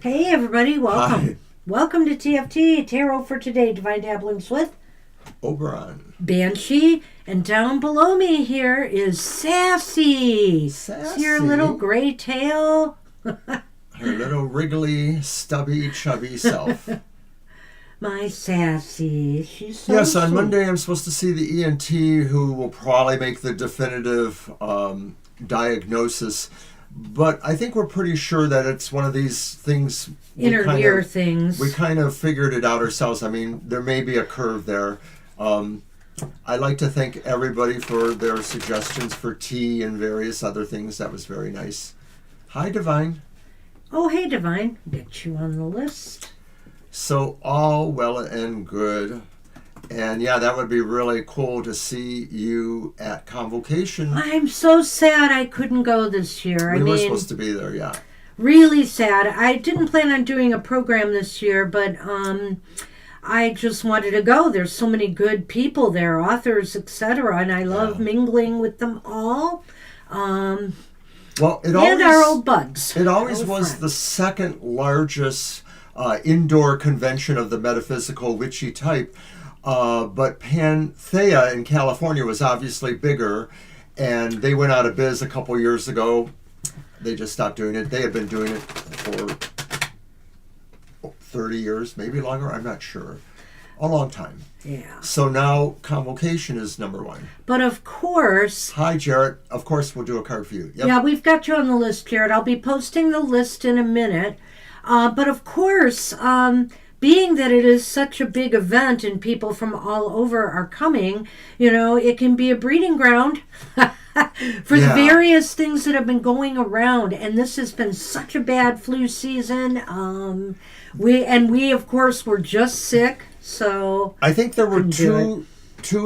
Hey everybody, welcome. Hi. Welcome to TFT, Tarot for Today, Divine Dabblings with Oberon. Banshee, and down below me here is Sassy. Sassy. See her little gray tail? Her little wriggly, stubby, chubby self. My Sassy, she's so Yes, on sweet. Monday I'm supposed to see the ENT who will probably make the definitive diagnosis. But I think we're pretty sure that it's one of these things. Inner ear things. We kind of figured it out ourselves. I mean, there may be a curve there. I like to thank everybody for their suggestions for tea and various other things. That was very nice. Hi, Divine. Oh, hey, Divine. Get you on the list. So all well and good. And yeah, that would be really cool to see you at Convocation. I'm so sad I couldn't go this year. We were supposed to be there, yeah. Really sad. I didn't plan on doing a program this year, but I just wanted to go. There's so many good people there, authors, etc., and I love mingling with them all. And our old buds. It always was the second largest indoor convention of the metaphysical witchy type, but Panthea in California was obviously bigger, and they went out of biz a couple years ago. They just stopped doing it. They had been doing it for 30 years, maybe longer, I'm not sure. A long time. Yeah. So now Convocation is number one. But of course... Hi, Jarrett. Of course, we'll do a card for you. Yep. Yeah, we've got you on the list, Jared. I'll be posting the list in a minute. But of course, being that it is such a big event and people from all over are coming, it can be a breeding ground for the various things that have been going around. And this has been such a bad flu season. We of course were just sick, so I think there were two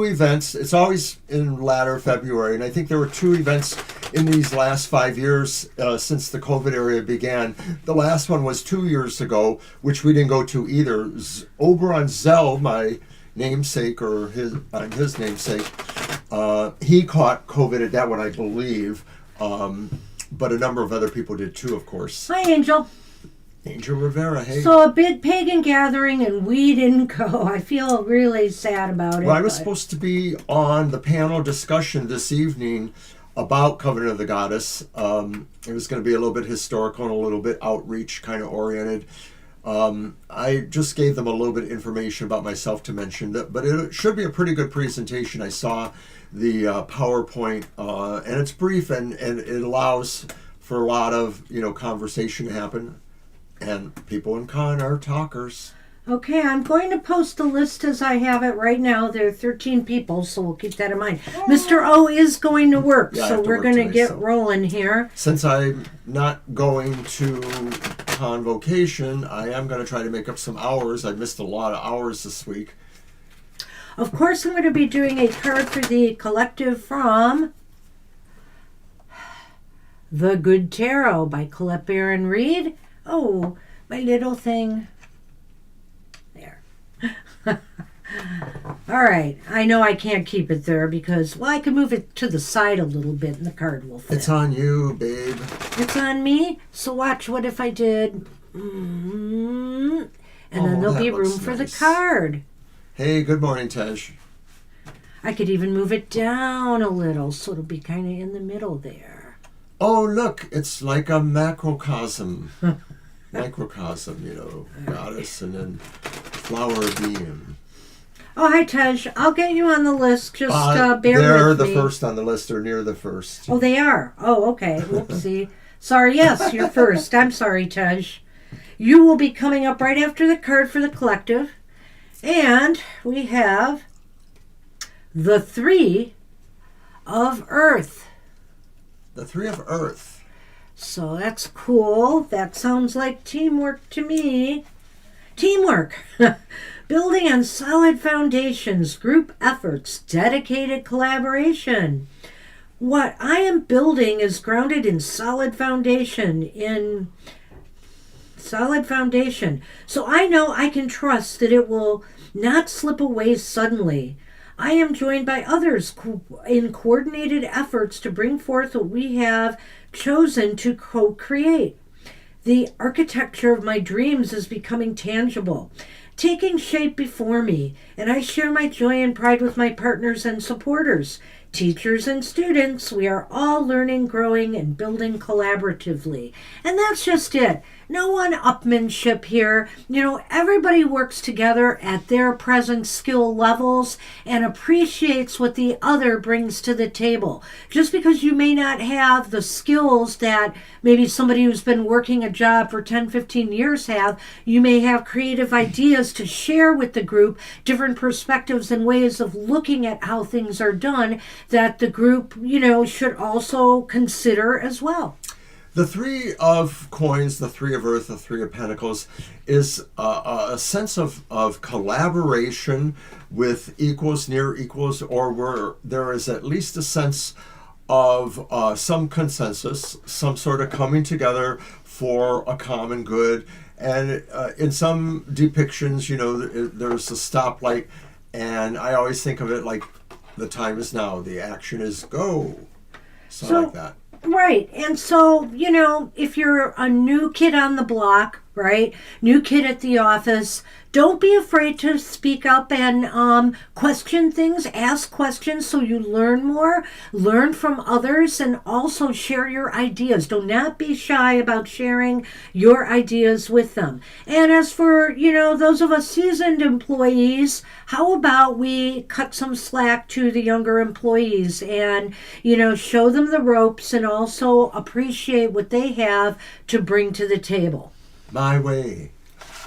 events. It's always in latter February, and I think there were two events in these last 5 years since the COVID era began. The last one was 2 years ago, which we didn't go to either. Oberon Zell, my namesake, or his namesake, he caught COVID at that one, I believe, but a number of other people did too, of course. Hi, Angel. Angel Rivera, hey. So a big pagan gathering and we didn't go. I feel really sad about it. Well, I was supposed to be on the panel discussion this evening about Covenant of the Goddess. It was going to be a little bit historical and a little bit outreach kind of oriented. I just gave them a little bit of information about myself to mention that, but it should be a pretty good presentation. I saw the PowerPoint, and it's brief and it allows for a lot of conversation to happen. And people in con are talkers. Okay, I'm going to post the list as I have it right now. There are 13 people, so we'll keep that in mind. Mr. O is going to work, so we're going to get rolling here. Since I'm not going to Convocation, I am going to try to make up some hours. I missed a lot of hours this week. Of course, I'm going to be doing a card for the collective from The Good Tarot by Colette Baron Reed. Oh, my little thing. There. All right. I know I can't keep it there because, I can move it to the side a little bit and the card will fit. It's on you, babe. It's on me? So watch, what if I did... And then there'll be room for the card. Hey, good morning, Tej. I could even move it down a little so it'll be kind of in the middle there. Oh, look, it's like a macrocosm. Microcosm, goddess, and then flower being. Oh, hi, Tej. I'll get you on the list. Just bear with me. They're the first on the list, or near the first. Oh, they are? Oh, okay. Whoopsie. Sorry, yes, you're first. I'm sorry, Tej. You will be coming up right after the card for the collective. And we have the Three of Earth. The Three of Earth. So that's cool. That sounds like teamwork to me. Teamwork. Building on solid foundations, group efforts, dedicated collaboration. What I am building is grounded in solid foundation, So I know I can trust that it will not slip away suddenly. I am joined by others in coordinated efforts to bring forth what we have chosen to co-create. The architecture of my dreams is becoming tangible, taking shape before me, and I share my joy and pride with my partners and supporters. Teachers and students, we are all learning, growing, and building collaboratively. And that's just it. No one-upmanship here. Everybody works together at their present skill levels and appreciates what the other brings to the table. Just because you may not have the skills that maybe somebody who's been working a job for 10, 15 years have, you may have creative ideas to share with the group, different perspectives and ways of looking at how things are done that the group, should also consider as well. The three of coins, the three of earth, the three of pentacles is a sense of collaboration with equals, near equals, or where there is at least a sense of some consensus, some sort of coming together for a common good. And in some depictions, there's a stoplight, and I always think of it like the time is now, the action is go, something like that. Right. And so, if you're a new kid on the block, right? New kid at the office, don't be afraid to speak up and question things, ask questions so you learn more, learn from others, and also share your ideas. Do not be shy about sharing your ideas with them. And as for, those of us seasoned employees, how about we cut some slack to the younger employees and, show them the ropes and also appreciate what they have to bring to the table. My way.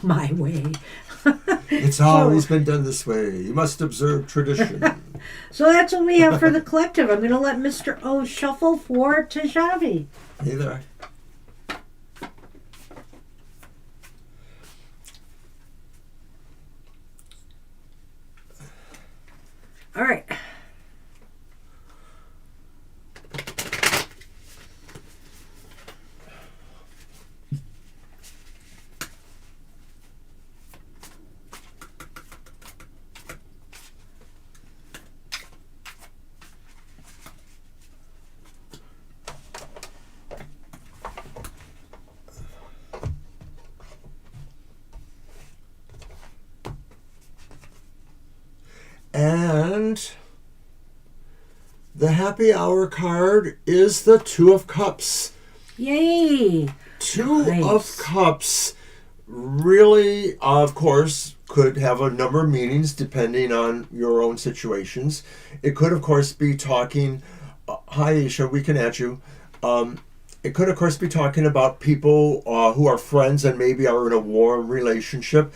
My way. It's always been done this way. You must observe tradition. So that's what we have for the collective. I'm going to let Mr. O shuffle for Tajavi. Hey there. All right. And the happy hour card is the Two of Cups. Yay! Two of Cups really, of course, could have a number of meanings depending on your own situations. It could, of course, be talking, hi Isha, we can add you. It could, of course, be talking about people who are friends and maybe are in a warm relationship.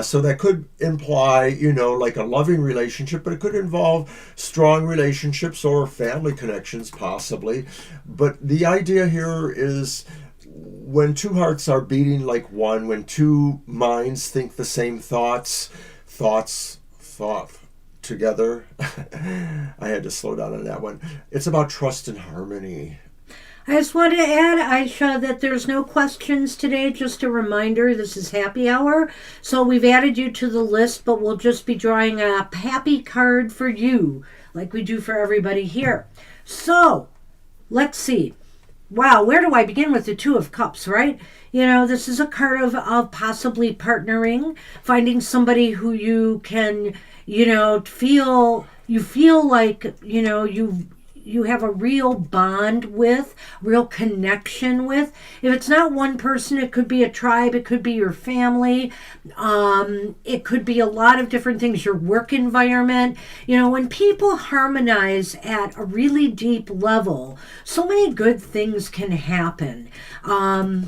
So that could imply, like a loving relationship, but it could involve strong relationships or family connections, possibly. But the idea here is when two hearts are beating like one, when two minds think the same thought together. I had to slow down on that one. It's about trust and harmony. I just want to add, Aisha, that there's no questions today. Just a reminder, this is happy hour. So we've added you to the list, but we'll just be drawing a happy card for you, like we do for everybody here. So, let's see. Wow, where do I begin with the Two of Cups, right? This is a card of possibly partnering, finding somebody who you can, feel like, you have a real bond with, real connection with. If it's not one person, it could be a tribe, it could be your family, it could be a lot of different things, your work environment. When people harmonize at a really deep level, so many good things can happen. And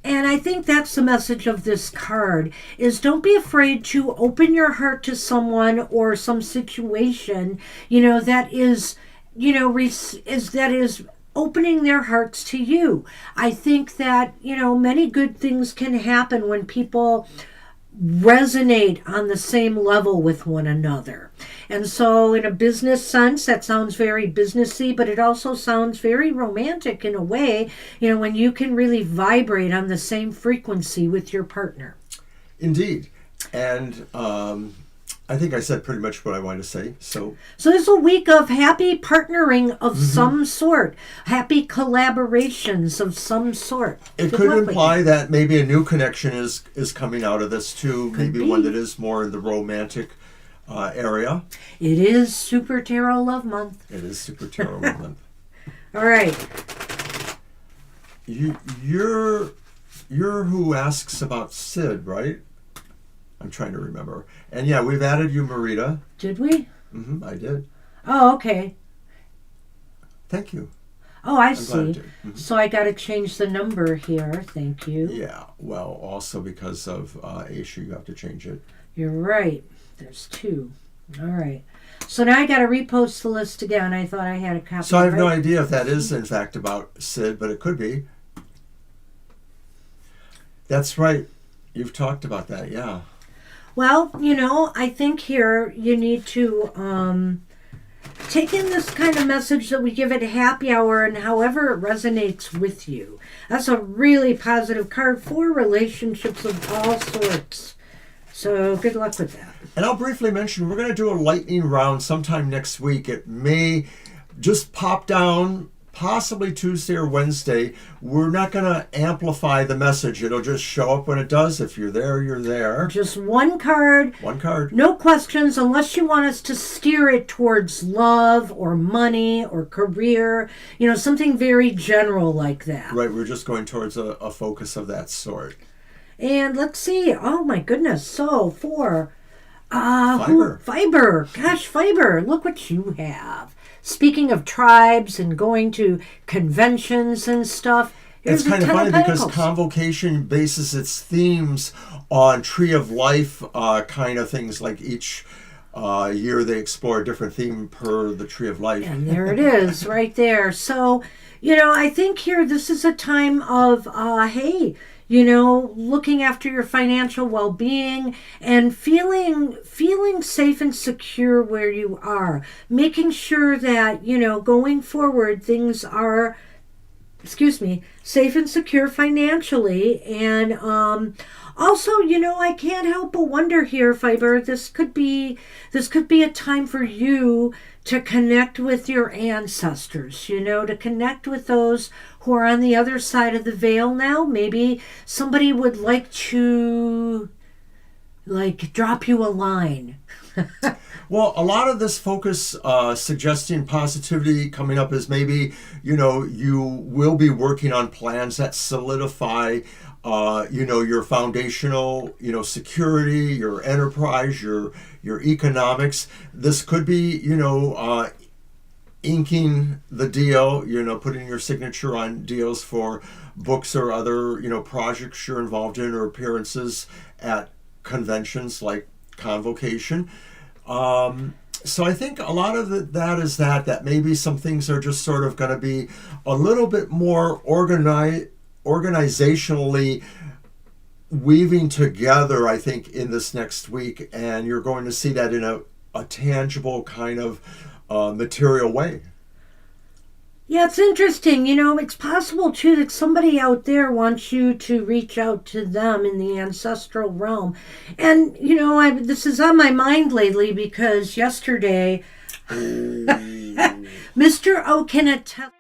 I think that's the message of this card, is don't be afraid to open your heart to someone or some situation, that is opening their hearts to you. I think that, many good things can happen when people resonate on the same level with one another. And so in a business sense, that sounds very businessy, but it also sounds very romantic in a way, when you can really vibrate on the same frequency with your partner. Indeed. And I think I said pretty much what I wanted to say. So this is a week of happy partnering of some sort, happy collaborations of some sort. It could imply that maybe a new connection is coming out of this too. Maybe one that is more in the romantic area. It is Super Tarot Love Month. It is Super Tarot Month. All right. You're who asks about Sid, right? I'm trying to remember. And yeah, we've added you, Marita. Did we? Mm-hmm, I did. Oh, okay. Thank you. Oh, I I'm see. glad I did. Mm-hmm. So I got to change the number here. Thank you. Yeah, well, also because of Aisha, you have to change it. You're right. There's 2. All right. So now I got to repost the list again. I thought I had a copy. So I have no idea if that is in fact about Sid, but it could be. That's right. You've talked about that, yeah. Well, I think here you need to take in this kind of message that we give at happy hour and however it resonates with you. That's a really positive card for relationships of all sorts. So good luck with that. And I'll briefly mention, we're going to do a lightning round sometime next week. It may just pop down, possibly Tuesday or Wednesday. We're not going to amplify the message. It'll just show up when it does. If you're there, you're there. Just one card. One card. No questions unless you want us to steer it towards love or money or career. Something very general like that. Right, we're just going towards a focus of that sort. And let's see. Oh my goodness. So for Fiber. Fiber. Gosh, Fiber. Look what you have. Speaking of tribes and going to conventions and stuff. It's kind of funny because Convocation bases its themes on Tree of Life kind of things. Like each year they explore a different theme per the Tree of Life. And there it is right there. So, I think here this is a time of, hey, looking after your financial well-being and feeling safe and secure where you are. Making sure that, going forward, things are, safe and secure financially. And also, I can't help but wonder here, Fiber, this could be a time for you to connect with your ancestors, to connect with those who are on the other side of the veil now. Maybe somebody would like to, drop you a line. Well, a lot of this focus suggesting positivity coming up is maybe, you will be working on plans that solidify, your foundational, security, your enterprise, your economics. This could be, inking the deal, putting your signature on deals for books or other, projects you're involved in or appearances at conventions like Convocation. So I think a lot of that is that maybe some things are just sort of going to be a little bit more organizationally weaving together, I think, in this next week. And you're going to see that in a tangible kind of material way. Yeah, it's interesting. It's possible, too, that somebody out there wants you to reach out to them in the ancestral realm. And, this is on my mind lately because yesterday, Mr. O can attest.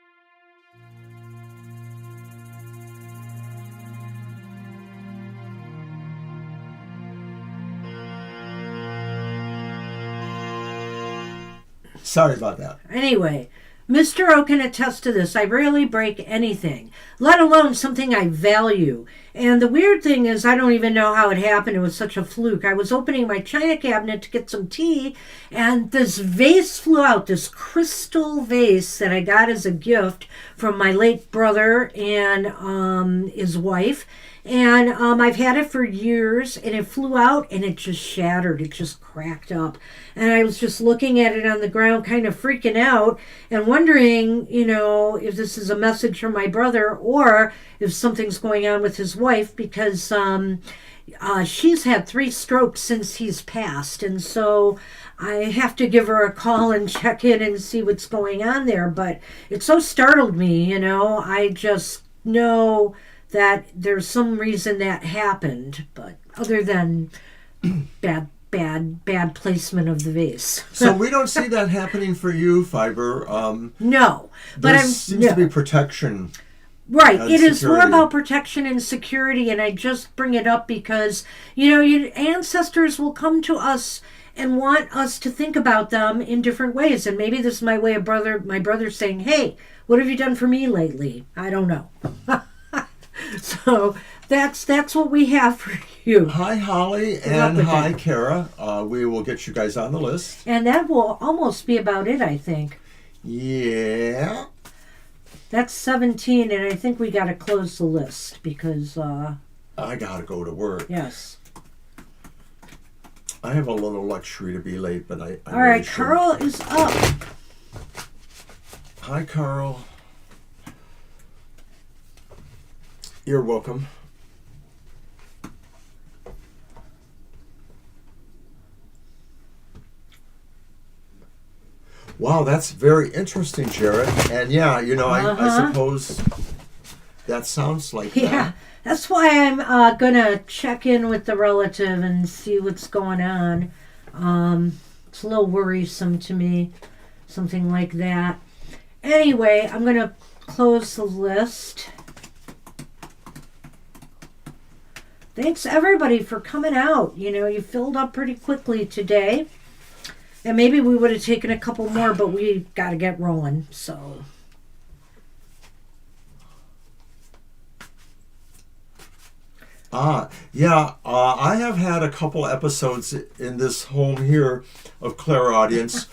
Sorry about that. Anyway, Mr. O can attest to this. I rarely break anything, let alone something I value. And the weird thing is, I don't even know how it happened. It was such a fluke. I was opening my china cabinet to get some tea, and this vase flew out, this crystal vase that I got as a gift from my late brother and his wife. And I've had it for years, and it flew out, and it just shattered. It just cracked up. And I was just looking at it on the ground, kind of freaking out, and wondering, if this is a message from my brother, or if something's going on with his wife, because she's had 3 strokes since he's passed. And so I have to give her a call and check in and see what's going on there. But it so startled me, I just know that there's some reason that happened, but other than bad placement of the vase. So we don't see that happening for you, Fiber. No, but there seems to be protection. Right. It is more security. about protection and security, and I just bring it up because, your ancestors will come to us and want us to think about them in different ways. And maybe this is my way of my brother saying, hey, what have you done for me lately? I don't know. So that's what we have for you. Hi, Holly, and hi, Kara. We will get you guys on the list. And that will almost be about it, I think. Yeah. That's 17, and I think we got to close the list because... I got to go to work. Yes. I have a little luxury to be late, but I all right, Carl is up. Hi, Carl. You're welcome. Wow, that's very interesting, Jared. And yeah, I suppose that sounds like that. Yeah, that's why I'm going to check in with the relative and see what's going on. It's a little worrisome to me, something like that. Anyway, I'm going to close the list. Thanks, everybody, for coming out. You filled up pretty quickly today. And maybe we would have taken a couple more, but we got to get rolling, so... I have had a couple episodes in this home here of clairaudience.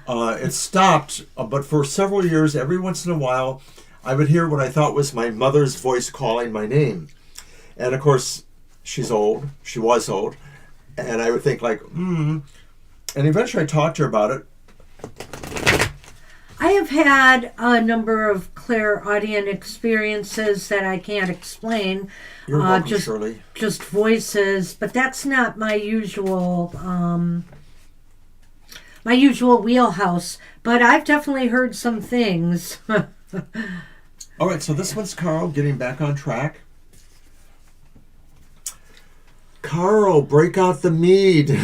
It stopped, but for several years, every once in a while, I would hear what I thought was my mother's voice calling my name. And of course, she's old. She was old. And I would think like, And eventually I talked to her about it. I have had a number of clairaudient experiences that I can't explain. You're welcome, Shirley. Just voices, but that's not my usual wheelhouse. But I've definitely heard some things. All right, so this one's Carl getting back on track. Carl, break out the mead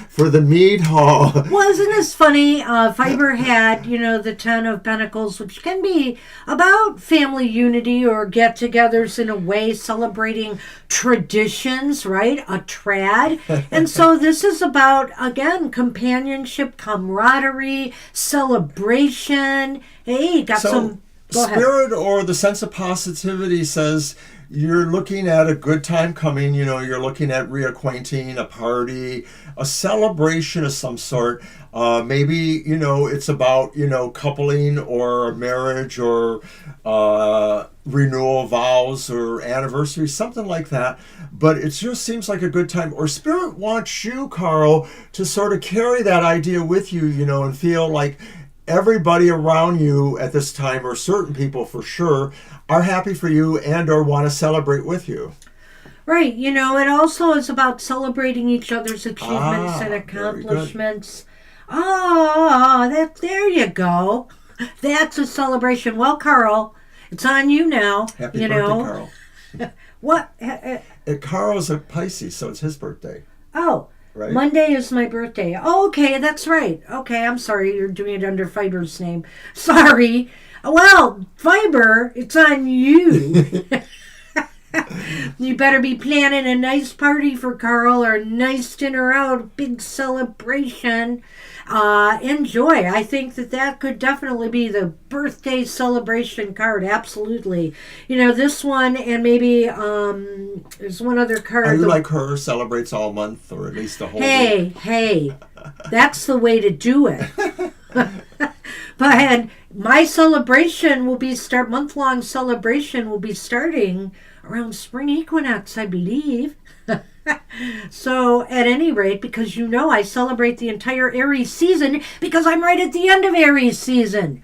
for the mead hall. Well, isn't this funny? Fiber had, the 10 of Pentacles, which can be about family unity or get-togethers in a way, celebrating traditions, right? A trad. And so this is about, again, companionship, camaraderie, celebration. Hey, got some... Go ahead. Spirit or the sense of positivity says... You're looking at a good time coming, you're looking at reacquainting, a party, a celebration of some sort. Maybe, it's about, coupling or a marriage or renewal vows or anniversary, something like that. But it just seems like a good time. Or Spirit wants you, Carl, to sort of carry that idea with you, and feel like everybody around you at this time, or certain people for sure, are happy for you and or want to celebrate with you. Right. It also is about celebrating each other's achievements and accomplishments. There you go. That's a celebration. Well, Carl, it's on you now. Happy birthday, Carl. What? Carl's a Pisces, so it's his birthday. Oh. Right? Monday is my birthday. Oh, okay, that's right. Okay, I'm sorry. You're doing it under Fiber's name. Sorry. Well, Fiber, it's on you. You better be planning a nice party for Carl or a nice dinner out, big celebration. Enjoy. I think that could definitely be the birthday celebration card. Absolutely. This one and maybe there's one other card. Are you like her, celebrates all month or at least a whole week? Hey, that's the way to do it. But my celebration will be month-long celebration will be starting around spring equinox, I believe. So at any rate, because I celebrate the entire Aries season because I'm right at the end of Aries season.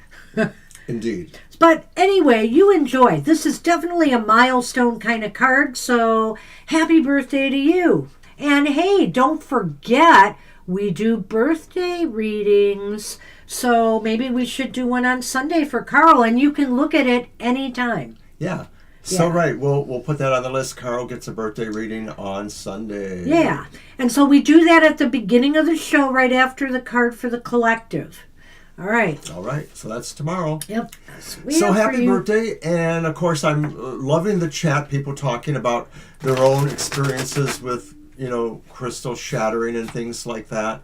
Indeed. But anyway, you enjoy. This is definitely a milestone kind of card, so happy birthday to you. And hey, don't forget, we do birthday readings, so maybe we should do one on Sunday for Carl, and you can look at it anytime. Yeah. So right, we'll put that on the list. Carl gets a birthday reading on Sunday. Yeah, and so we do that at the beginning of the show, right after the card for the collective. All right. So that's tomorrow. Yep. So happy birthday, and of course I'm loving the chat. People talking about their own experiences with crystal shattering and things like that.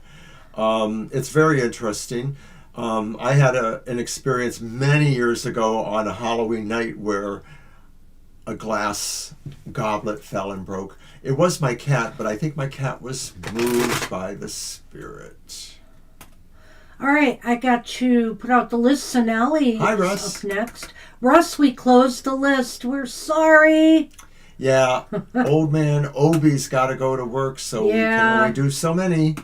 It's very interesting. I had an experience many years ago on a Halloween night where a glass goblet fell and broke. It was my cat, but I think my cat was moved by the spirit. All right, I got to put out the list. Sonali Hi, is Russ. up next. Russ, we closed the list. We're sorry. Yeah, old man Obi's got to go to work, so we can only do so many.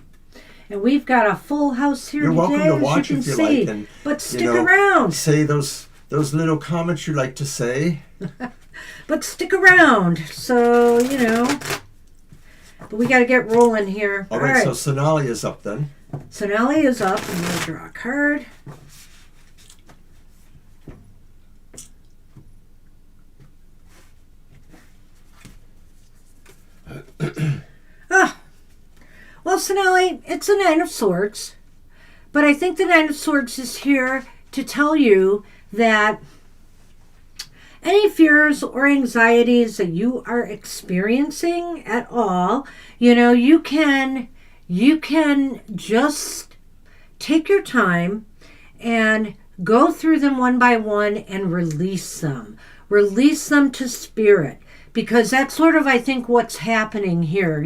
And we've got a full house here You're today, welcome to watch as you if can you see. like, and But stick around. Say those little comments you like to say. But stick around. So, But we got to get rolling here. All right, so Sonali is up then. Sonali is up. I'm going to draw a card. Well, Sonali, it's a Nine of Swords. But I think the Nine of Swords is here to tell you that any fears or anxieties that you are experiencing at all, you can just take your time and go through them one by one and release them. Release them to spirit. Because that's sort of, I think, what's happening here.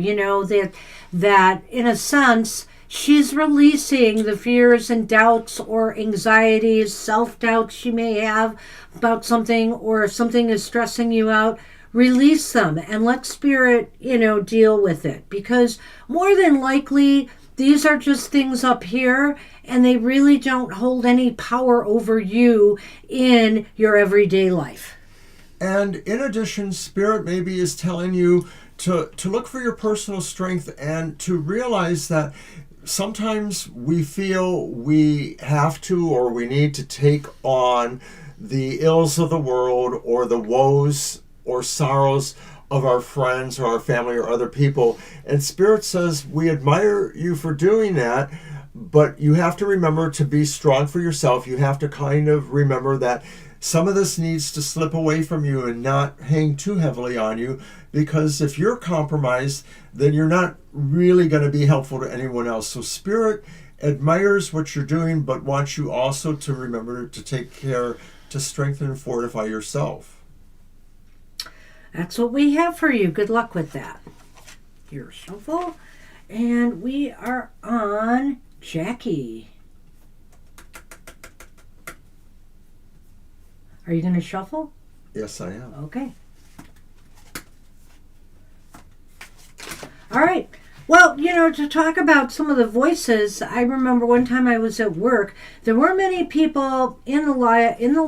That in a sense, she's releasing the fears and doubts or anxieties, self-doubts she may have about something, or if something is stressing you out. Release them and let spirit, deal with it. Because more than likely, these are just things up here, and they really don't hold any power over you in your everyday life. And in addition, Spirit maybe is telling you to look for your personal strength and to realize that sometimes we feel we have to or we need to take on the ills of the world or the woes or sorrows of our friends or our family or other people. And Spirit says, we admire you for doing that, but you have to remember to be strong for yourself. You have to kind of remember that some of this needs to slip away from you and not hang too heavily on you, because if you're compromised, then you're not really going to be helpful to anyone else. So Spirit admires what you're doing, but wants you also to remember to take care to strengthen and fortify yourself. That's what we have for you. Good luck with that. Your shuffle. And we are on Jackie. Are you going to shuffle? Yes, I am. Okay. All right. Well, to talk about some of the voices, I remember one time I was at work. There weren't many people in the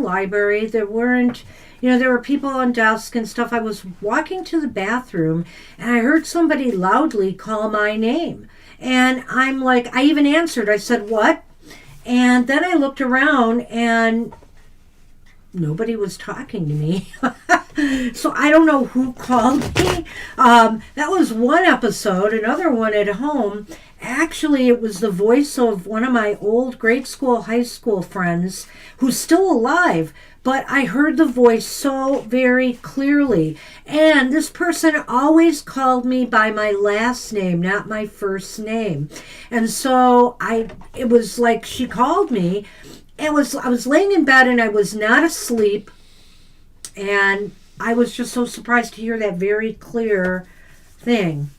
library. There weren't, there were people on desks and stuff. I was walking to the bathroom, and I heard somebody loudly call my name. And I'm like, I even answered. I said, "What?" And then I looked around, and nobody was talking to me. So I don't know who called me. That was one episode. Another one at home. Actually, it was the voice of one of my old grade school, high school friends who's still alive. But I heard the voice so very clearly. And this person always called me by my last name, not my first name. And so it was like she called me. I was laying in bed and I was not asleep, and I was just so surprised to hear that very clear thing.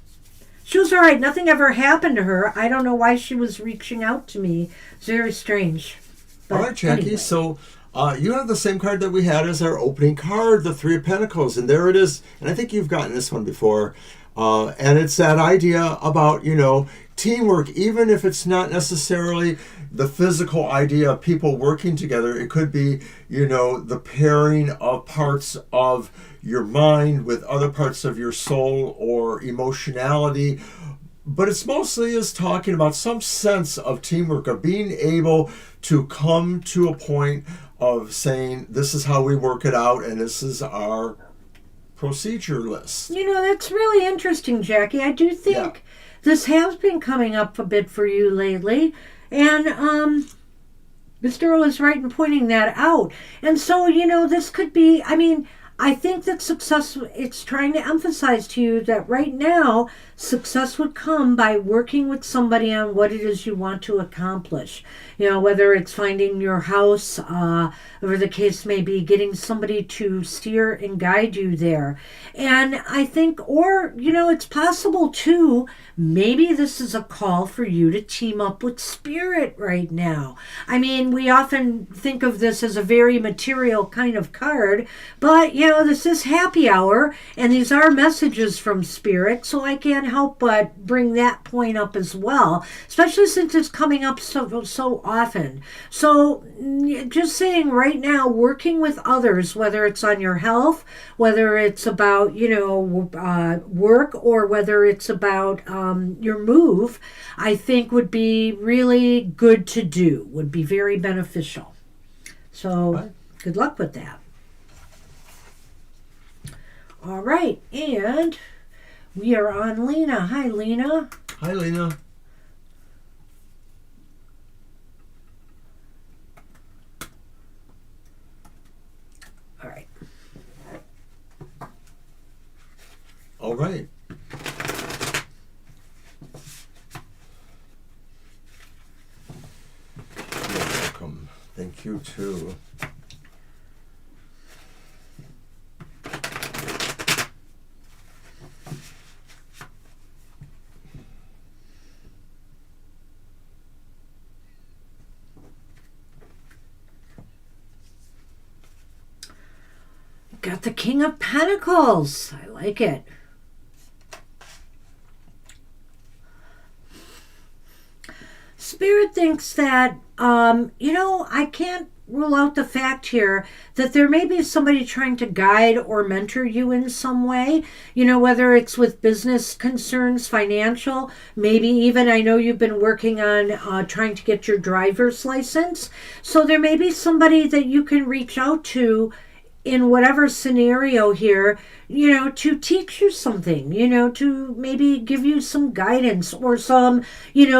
She was all right. Nothing ever happened to her. I don't know why she was reaching out to me. It's very strange. But all right, Jackie. Anyway. So you have the same card that we had as our opening card, the Three of Pentacles, and there it is. And I think you've gotten this one before. And it's that idea about, teamwork, even if it's not necessarily the physical idea of people working together. It could be, the pairing of parts of your mind with other parts of your soul or emotionality. But it's mostly is talking about some sense of teamwork, of being able to come to a point of saying, this is how we work it out, and this is our procedure list. That's really interesting, Jackie. I do think this has been coming up a bit for you lately. And Mr. Earl is right in pointing that out. And so, this could be, I think that success, it's trying to emphasize to you that right now, Success would come by working with somebody on what it is you want to accomplish. Whether it's finding your house, whatever the case may be, getting somebody to steer and guide you there. And I think, or, it's possible too, maybe this is a call for you to team up with Spirit right now. I mean, we often think of this as a very material kind of card, but, this is happy hour, and these are messages from Spirit, so I can't help but bring that point up as well, especially since it's coming up so often. So just saying right now, working with others, whether it's on your health, whether it's about, work, or whether it's about your move, I think would be really good to do, would be very beneficial. So good luck with that. All right, and we are on Lena. Hi, Lena. Hi, Lena. All right. All right. You're welcome. Thank you, too. Got the King of Pentacles. I like it. Spirit thinks that, I can't rule out the fact here that there may be somebody trying to guide or mentor you in some way, whether it's with business concerns, financial, maybe even, I know you've been working on trying to get your driver's license. So there may be somebody that you can reach out to in whatever scenario here, to teach you something, to maybe give you some guidance or some,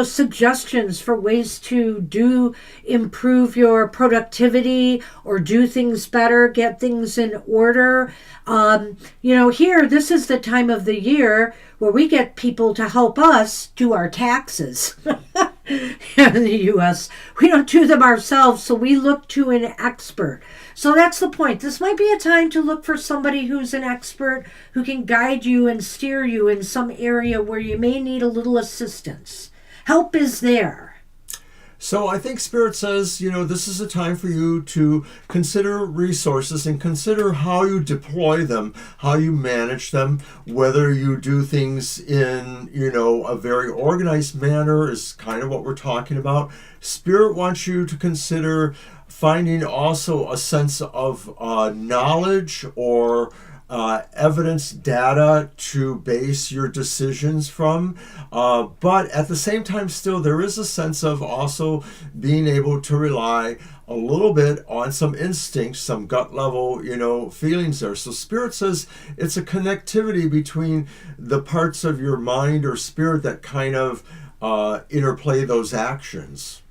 suggestions for ways to improve your productivity or do things better, get things in order. Here, this is the time of the year where we get people to help us do our taxes. In the U.S., we don't do them ourselves, so we look to an expert. So that's the point. This might be a time to look for somebody who's an expert who can guide you and steer you in some area where you may need a little assistance. Help is there. So I think Spirit says, this is a time for you to consider resources and consider how you deploy them, how you manage them, whether you do things in, a very organized manner is kind of what we're talking about. Spirit wants you to consider finding also a sense of knowledge or evidence, data to base your decisions from. But at the same time, still, there is a sense of also being able to rely a little bit on some instincts, some gut level, feelings there. So Spirit says it's a connectivity between the parts of your mind or spirit that kind of interplay those actions.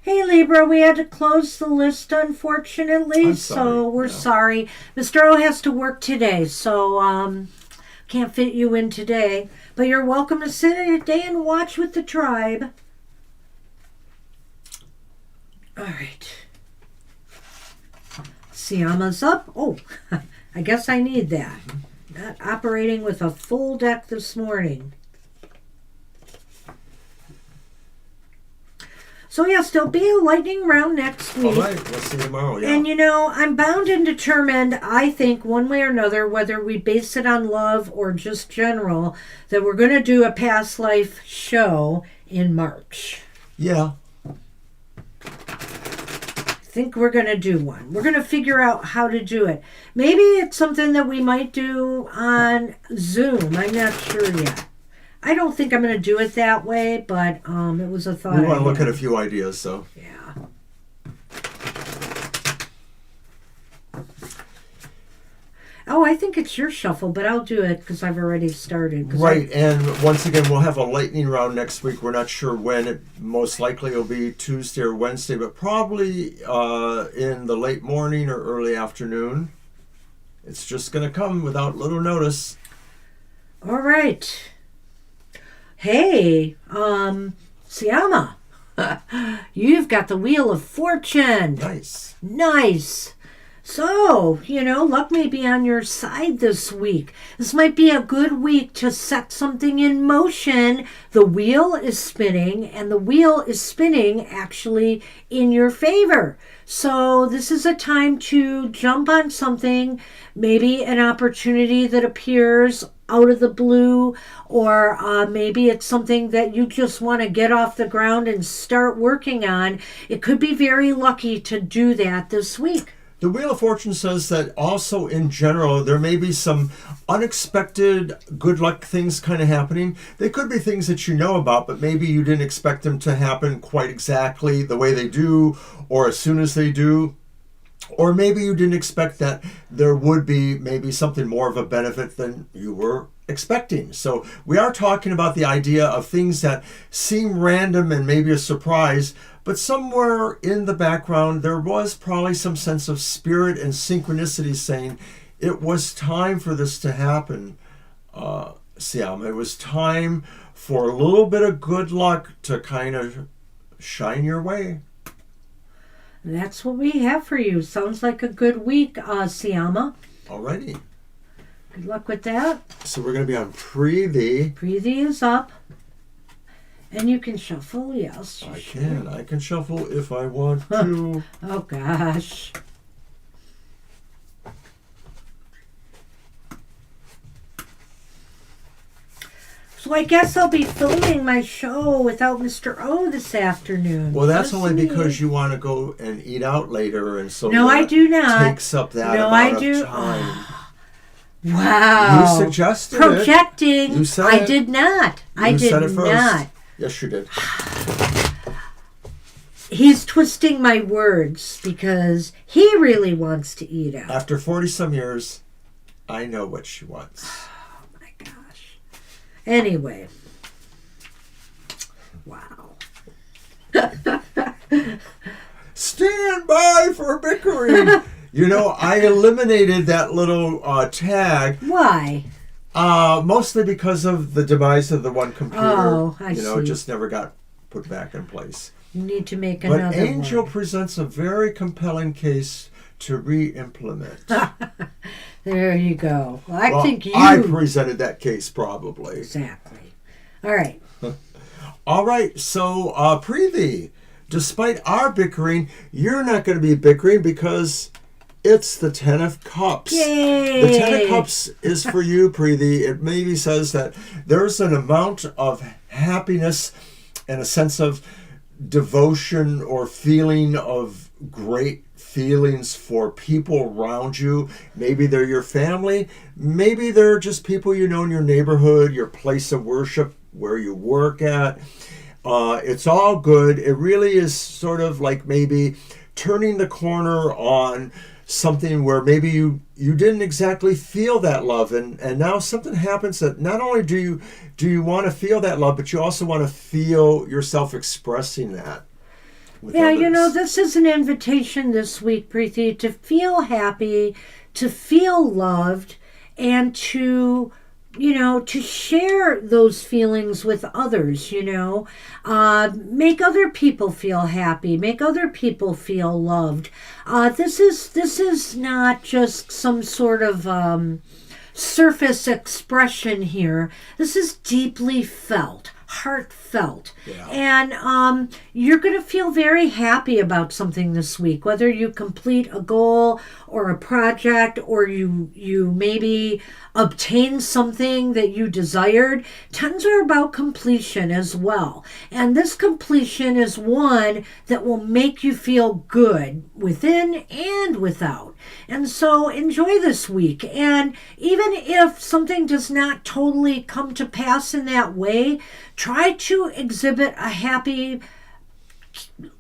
Hey Libra, we had to close the list unfortunately, so we're sorry. Mr. O has to work today, so can't fit you in today. But you're welcome to sit today and watch with the tribe. All right. Siama's up. Oh, I guess I need that. Not operating with a full deck this morning. So yes, there'll be a lightning round next week. All right, we'll see you tomorrow. Yeah. And I'm bound and determined, I think, one way or another, whether we base it on love or just general, that we're going to do a past life show in March. Yeah. I think we're going to do one. We're going to figure out how to do it. Maybe it's something that we might do on Zoom. I'm not sure yet. I don't think I'm going to do it that way, but it was a thought. We want to look at a few ideas, so. Yeah. Oh, I think it's your shuffle, but I'll do it because I've already started. Right, and once again, we'll have a lightning round next week. We're not sure when. It most likely will be Tuesday or Wednesday, but probably in the late morning or early afternoon. It's just going to come without little notice. All right. Hey, Siama, you've got the Wheel of Fortune. Nice. Nice. So, luck may be on your side this week. This might be a good week to set something in motion. The wheel is spinning, and the wheel is spinning actually in your favor. So, this is a time to jump on something, maybe an opportunity that appears out of the blue, or maybe it's something that you just want to get off the ground and start working on. It could be very lucky to do that this week. The Wheel of Fortune says that also in general, there may be some unexpected good luck things kind of happening. They could be things that you know about, but maybe you didn't expect them to happen quite exactly the way they do or as soon as they do. Or maybe you didn't expect that there would be maybe something more of a benefit than you were expecting. So we are talking about the idea of things that seem random and maybe a surprise, but somewhere in the background there was probably some sense of spirit and synchronicity saying it was time for this to happen, Siam. It was time for a little bit of good luck to kind of shine your way. That's what we have for you. Sounds like a good week, Siama. Alrighty. Good luck with that. So we're going to be on Preethi. Preethi is up. And you can shuffle, yes. I can. I can shuffle if I want to. Oh, gosh. So I guess I'll be filming my show without Mr. O this afternoon. Well, that's Just only me. because you want to go and eat out later, and so No, I do not. takes up that No, amount I do. of time. Wow. You suggested Projecting. it. You said I it. did not. I You did said it first. not. Yes, you did. He's twisting my words because he really wants to eat out. After 40-some years, I know what she wants. Oh my gosh. Anyway. Wow. Stand by for bickering. I eliminated that little tag. Why? Mostly because of the demise of the one computer. Oh, I see. It just never got put back in place. You need to make another But Angel one. presents a very compelling case to re-implement. There you go. Well, I think you... I presented that case probably. Exactly. All right. All right, so Preethi, despite our bickering, you're not going to be bickering because it's the Ten of Cups. Yay! The Ten of Cups is for you, Preethi. It maybe says that there's an amount of happiness and a sense of devotion or feeling of great feelings for people around you. Maybe they're your family. Maybe they're just people you know in your neighborhood, your place of worship, where you work at. It's all good. It really is sort of like maybe turning the corner on something where maybe you didn't exactly feel that love, and now something happens that not only do you want to feel that love, but you also want to feel yourself expressing that with Yeah, others. this is an invitation this week, Preethi, to feel happy, to feel loved, and to share those feelings with others, make other people feel happy, make other people feel loved. This is not just some sort of surface expression here. This is deeply felt, heartfelt. Yeah. And you're going to feel very happy about something this week, whether you complete a goal or a project, or you maybe obtain something that you desired. Tens are about completion as well. And this completion is one that will make you feel good within and without. And so enjoy this week. And even if something does not totally come to pass in that way, try to exhibit a happy,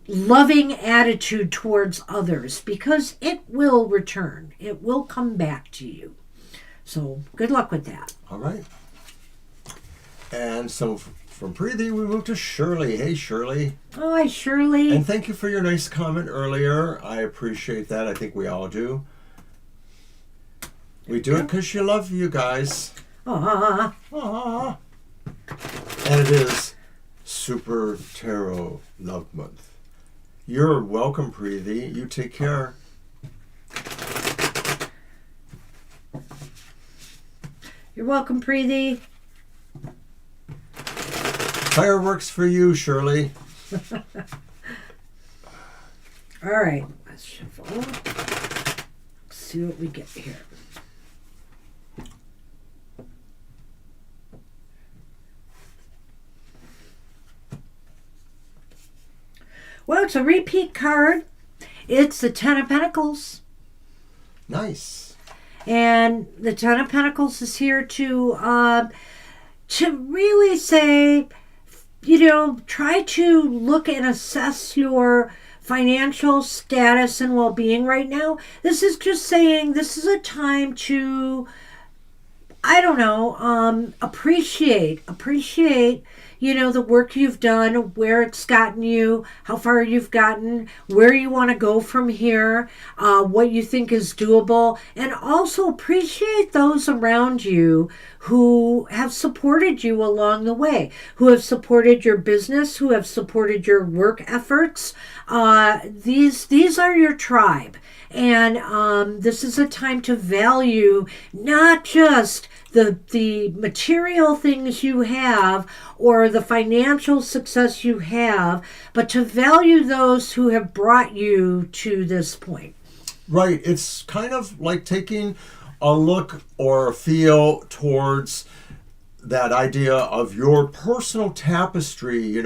loving attitude towards others, because it will return. It will come back to you. So good luck with that. All right. And so from Preethi, we move to Shirley. Hey, Shirley. Oh, hi, Shirley. And thank you for your nice comment earlier. I appreciate that. I think we all do. We do it because you love you guys. Aww. Aww. And it is Super Tarot Love Month. You're welcome, Preeti. You take care. You're welcome, Preeti. Fireworks for you, Shirley. All right, let's shuffle. Let's see what we get here. Well, it's a repeat card. It's the Ten of Pentacles. Nice. And the Ten of Pentacles is here to really say, try to look and assess your financial status and well-being right now. This is just saying this is a time to, appreciate, the work you've done, where it's gotten you, how far you've gotten, where you want to go from here, what you think is doable, and also appreciate those around you who have supported you along the way, who have supported your business, who have supported your work efforts. These are your tribe. And this is a time to value not just the material things you have or the financial success you have, but to value those who have brought you to this point. Right. It's kind of like taking a look or a feel towards that idea of your personal tapestry.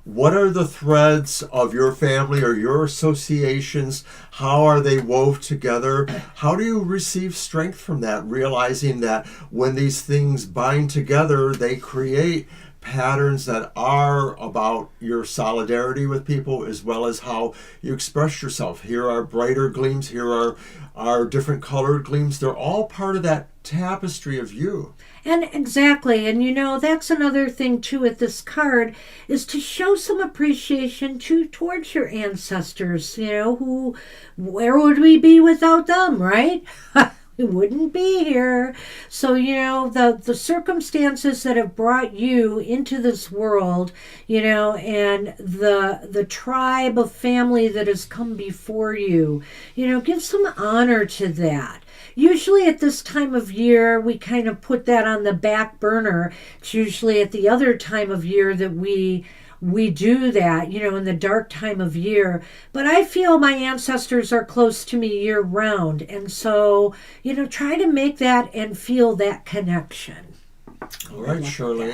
What are the threads of your family or your associations? How are they wove together? How do you receive strength from that? Realizing that when these things bind together, they create patterns that are about your solidarity with people as well as how you express yourself. Here are brighter gleams. Here are different colored gleams. They're all part of that tapestry of you. And exactly. And that's another thing too with this card is to show some appreciation towards your ancestors, where would we be without them, right? We wouldn't be here. So, the circumstances that have brought you into this world, and the tribe of family that has come before you, give some honor to that. Usually at this time of year, we kind of put that on the back burner. It's usually at the other time of year that we do that, in the dark time of year. But I feel my ancestors are close to me year round. And so, try to make that and feel that connection. All right, Shirley.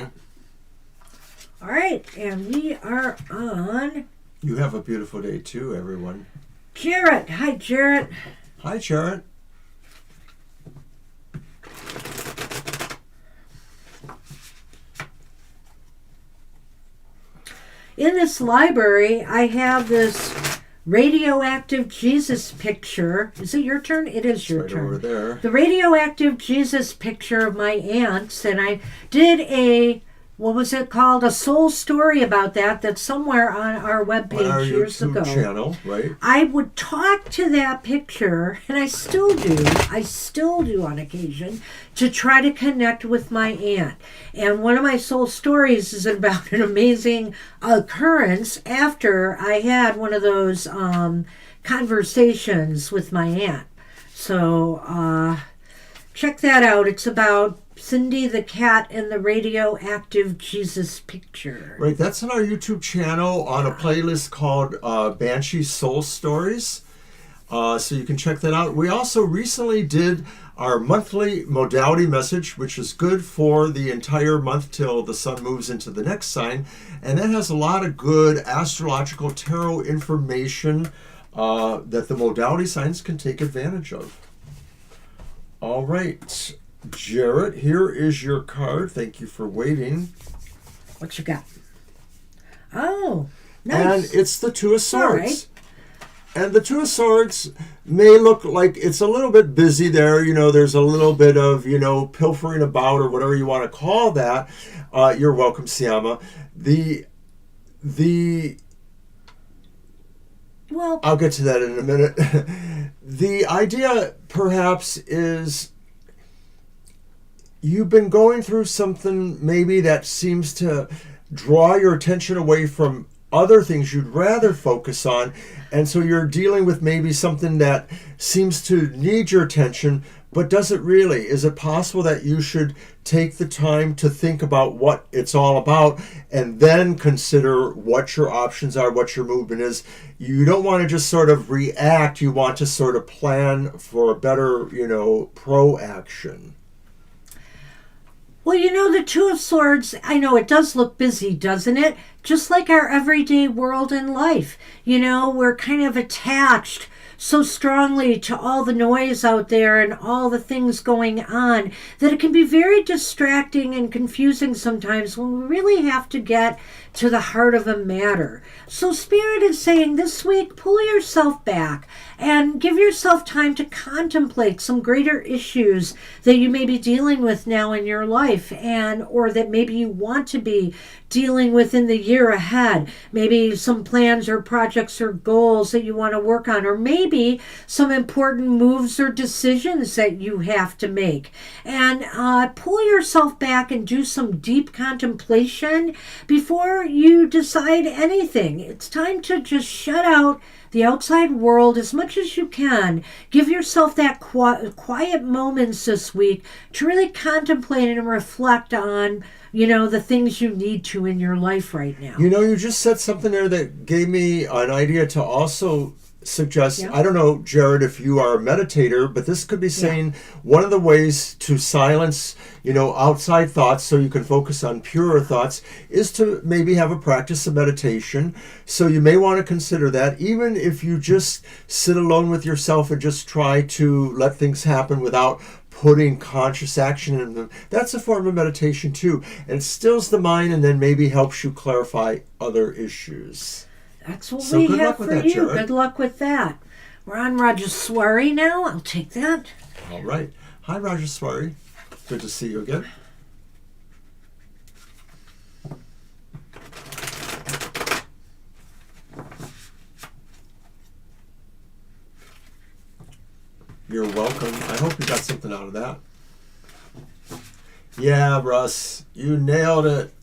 All right, and we are on... You have a beautiful day too, everyone. Jarrett. Hi, Jarrett. Hi, Jarrett. In this library, I have this radioactive Jesus picture. Is it your turn? It is your turn. Right over there. The radioactive Jesus picture of my aunts, and I did a, what was it called? A soul story about that. That's somewhere on our webpage years ago. Channel, right? I would talk to that picture, and I still do on occasion, to try to connect with my aunt. And one of my soul stories is about an amazing occurrence after I had one of those conversations with my aunt. So check that out. It's about Cindy the cat and the radioactive Jesus picture. Right, that's on our YouTube channel on a playlist called Banshee Soul Stories. So you can check that out. We also recently did our monthly modality message, which is good for the entire month till the sun moves into the next sign. And that has a lot of good astrological tarot information that the modality signs can take advantage of. All right, Jarrett, here is your card. Thank you for waiting. What you got? Oh, nice. And it's the Two of Swords. All right. And the Two of Swords may look like it's a little bit busy there. There's a little bit of, pilfering about or whatever you want to call that. You're welcome, Siama. Well, I'll get to that in a minute. The idea perhaps is you've been going through something maybe that seems to draw your attention away from other things you'd rather focus on. And so you're dealing with maybe something that seems to need your attention, but does it really? Is it possible that you should take the time to think about what it's all about and then consider what your options are, what your movement is? You don't want to just sort of react. You want to sort of plan for a better, pro-action. Well, the Two of Swords, I know it does look busy, doesn't it? Just like our everyday world and life. We're kind of attached so strongly to all the noise out there and all the things going on that it can be very distracting and confusing sometimes when we really have to get to the heart of a matter. So Spirit is saying this week, pull yourself back and give yourself time to contemplate some greater issues that you may be dealing with now in your life, or that maybe you want to be dealing with in the year ahead. Maybe some plans or projects or goals that you want to work on, or maybe some important moves or decisions that you have to make. And pull yourself back and do some deep contemplation before you decide anything. It's time to just shut out the outside world as much as you can. Give yourself that quiet moments this week to really contemplate and reflect on, the things you need to in your life right now. You just said something there that gave me an idea to also suggest, I don't know, Jared, if you are a meditator, but this could be saying one of the ways to silence, outside thoughts so you can focus on purer thoughts is to maybe have a practice of meditation. So you may want to consider that, even if you just sit alone with yourself and just try to let things happen without putting conscious action in them. That's a form of meditation too. And it stills the mind and then maybe helps you clarify other issues. That's what we have for you. Jared. Good luck with that. We're on Rajaswari now. I'll take that. All right. Hi, Rajaswari. Good to see you again. You're welcome. I hope you got something out of that. Yeah, Russ, you nailed it.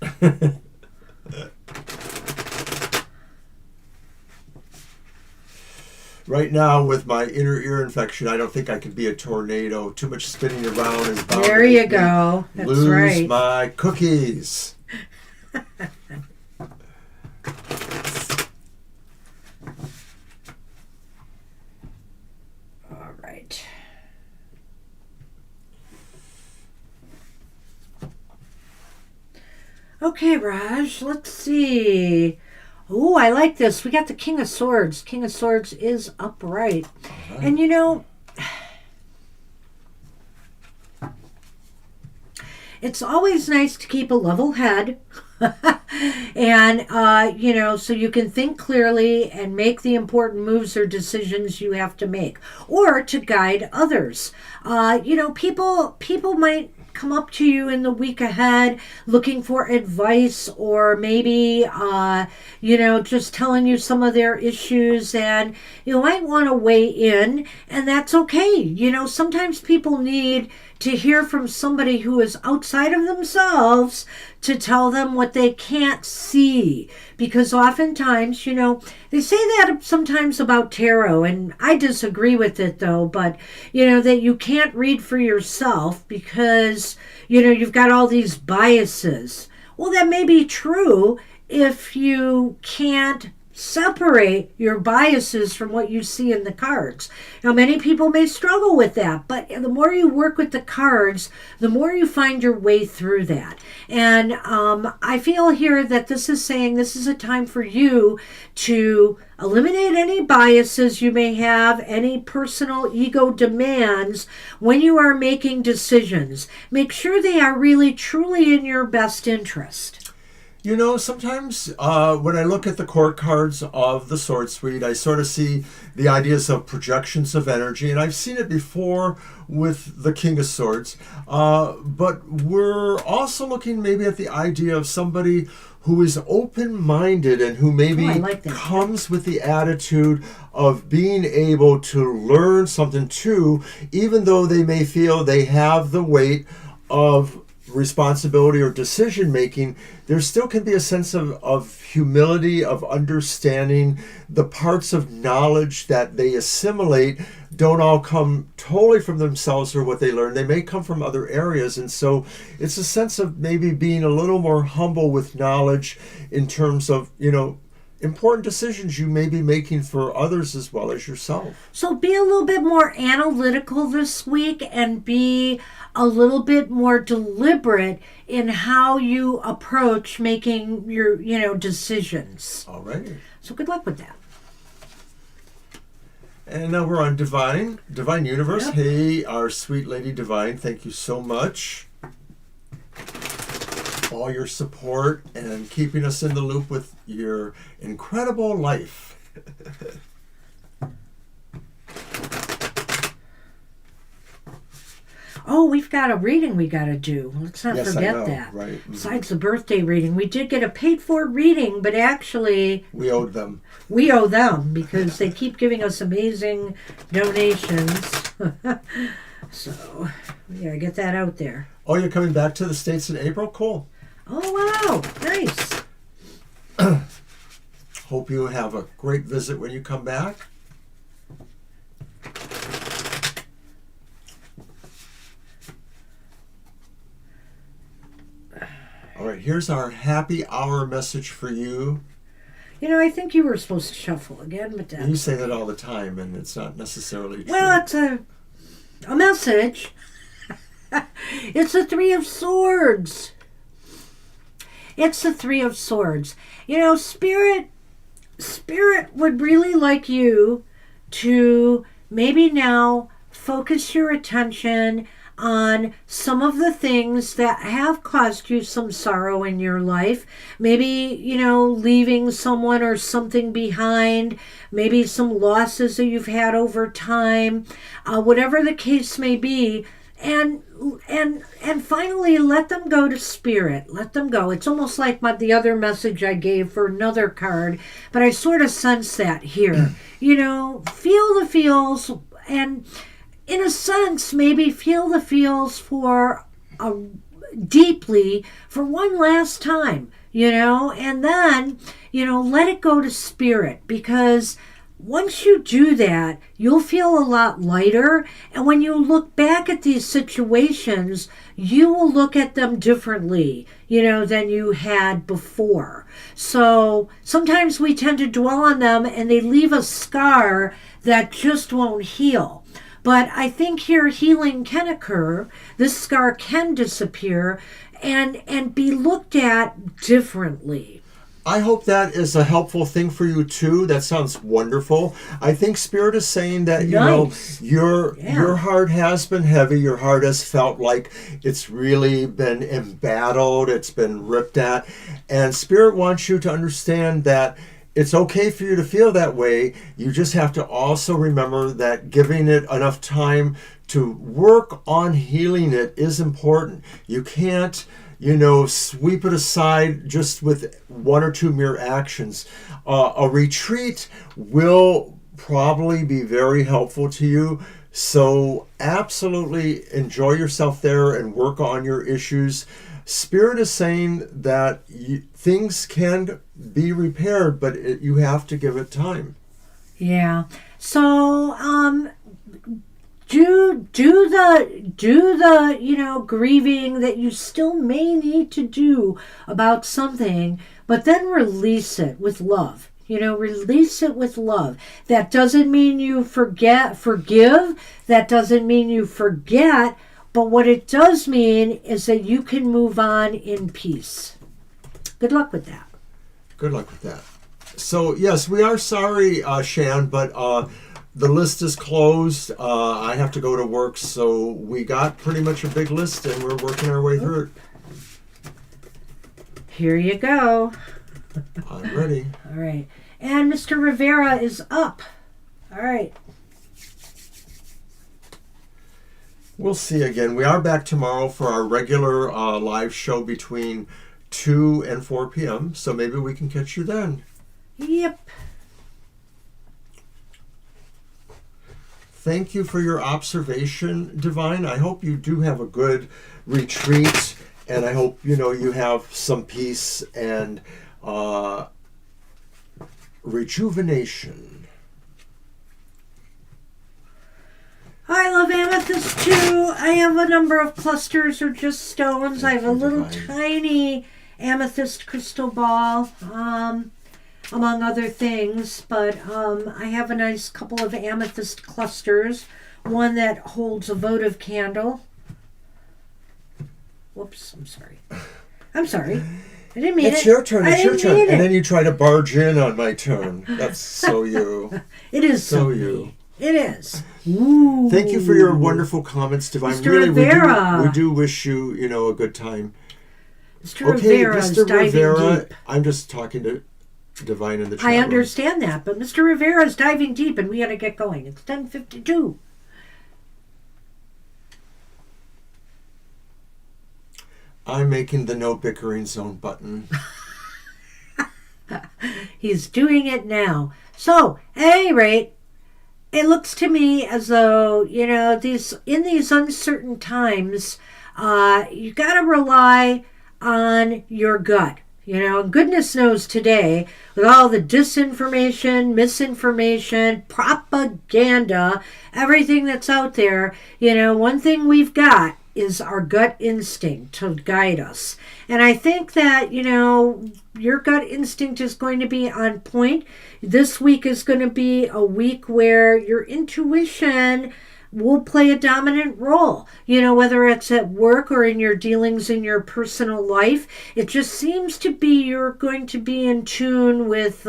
Right now, with my inner ear infection, I don't think I could be a tornado. Too much spinning around is bound there to you make go. me That's lose right. my cookies. All right. Okay, Raj, let's see. Oh, I like this. We got the King of Swords. King of Swords is upright. Right. And it's always nice to keep a level head. And, so you can think clearly and make the important moves or decisions you have to make, or to guide others. People might come up to you in the week ahead looking for advice, or maybe just telling you some of their issues, and you might want to weigh in, and that's okay. Sometimes people need to hear from somebody who is outside of themselves to tell them what they can't see, because oftentimes, they say that sometimes about tarot, and I disagree with it though, but that you can't read for yourself because you've got all these biases. Well, that may be true if you can't separate your biases from what you see in the cards. Now, many people may struggle with that, but the more you work with the cards, the more you find your way through that. And I feel here that this is saying this is a time for you to eliminate any biases you may have, any personal ego demands when you are making decisions. Make sure they are really, truly in your best interest. Sometimes when I look at the court cards of the Sword Suite, I sort of see the ideas of projections of energy, and I've seen it before with the King of Swords. But we're also looking maybe at the idea of somebody who is open-minded and who maybe comes with the attitude of being able to learn something too, even though they may feel they have the weight of responsibility or decision making, there still can be a sense of humility, of understanding. The parts of knowledge that they assimilate don't all come totally from themselves or what they learn. They may come from other areas. And so it's a sense of maybe being a little more humble with knowledge in terms of, important decisions you may be making for others as well as yourself. So be a little bit more analytical this week and be a little bit more deliberate in how you approach making your, decisions. All right. So good luck with that. And now we're on Divine Universe. Yep. Hey, our sweet Lady Divine, thank you so much. All your support and keeping us in the loop with your incredible life. Oh, we've got a reading we got to do. Let's not Yes, forget I know, that. right. Mm-hmm. Besides the birthday reading, we did get a paid-for reading, but actually We owed them. we owe them because they keep giving us amazing donations. So we got to get that out there. Oh, you're coming back to the States in April? Cool. Oh, wow. Nice. Hope you have a great visit when you come back. All right, here's our happy hour message for you. I think you were supposed to shuffle again, but And you say that all the time, and it's not necessarily true. well, it's a message. It's the Three of Swords. It's the Three of Swords. Spirit would really like you to maybe now focus your attention on some of the things that have caused you some sorrow in your life. Maybe, leaving someone or something behind. Maybe some losses that you've had over time. Whatever the case may be. And finally, let them go to Spirit. Let them go. It's almost like the other message I gave for another card, but I sort of sense that here. Feel the feels, and in a sense, maybe feel the feels deeply for one last time, and then, let it go to Spirit, because once you do that, you'll feel a lot lighter. And when you look back at these situations, you will look at them differently, than you had before. So sometimes we tend to dwell on them and they leave a scar that just won't heal. But I think here healing can occur. This scar can disappear and be looked at differently. I hope that is a helpful thing for you too. That sounds wonderful. I think Spirit is saying that Nice. your heart has been heavy. Your heart has felt like it's really been embattled. It's been ripped at, and Spirit wants you to understand that it's okay for you to feel that way. You just have to also remember that giving it enough time to work on healing it is important. You can't sweep it aside just with one or two mere actions. A retreat will probably be very helpful to you. So absolutely enjoy yourself there and work on your issues. Spirit is saying that things can be repaired, but you have to give it time. Yeah. So, do the grieving that you still may need to do about something, but then release it with love. Release it with love. That doesn't mean you forgive. That doesn't mean you forget. But what it does mean is that you can move on in peace. Good luck with that. Good luck with that. So, yes, we are sorry, Shan, but the list is closed. I have to go to work, so we got pretty much a big list, and we're working our way through it. Here you go. I'm ready. All right. And Mr. Rivera is up. All right. We'll see again. We are back tomorrow for our regular live show between 2 and 4 p.m., so maybe we can catch you then. Yep. thank you for your observation, Divine. I hope you do have a good retreat, and I hope you have some peace and rejuvenation. I love amethyst too. I have a number of clusters or just stones. I have a little tiny amethyst crystal ball, among other things. But I have a nice couple of amethyst clusters. One that holds a votive candle. Whoops, I'm sorry. I didn't mean it. It's your turn. It's your turn. And then you try to barge in on my turn. That's so you. It is so you. It is. Ooh. Thank you for your wonderful comments, Divine. Mr. Really, Rivera. we do wish you, a good time. Mr. Rivera's Mr. diving Rivera, deep. I'm just talking to Divine in the chat I room. understand that, but Mr. Rivera's diving deep, and we got to get going. It's 10:52. I'm making the no bickering zone button. He's doing it now. So, at any rate, it looks to me as though, these uncertain times, you got to rely on your gut. Goodness knows today, with all the disinformation, misinformation, propaganda, everything that's out there, one thing we've got is our gut instinct to guide us. And I think that, your gut instinct is going to be on point. This week is going to be a week where your intuition will play a dominant role, whether it's at work or in your dealings in your personal life. It just seems to be you're going to be in tune with,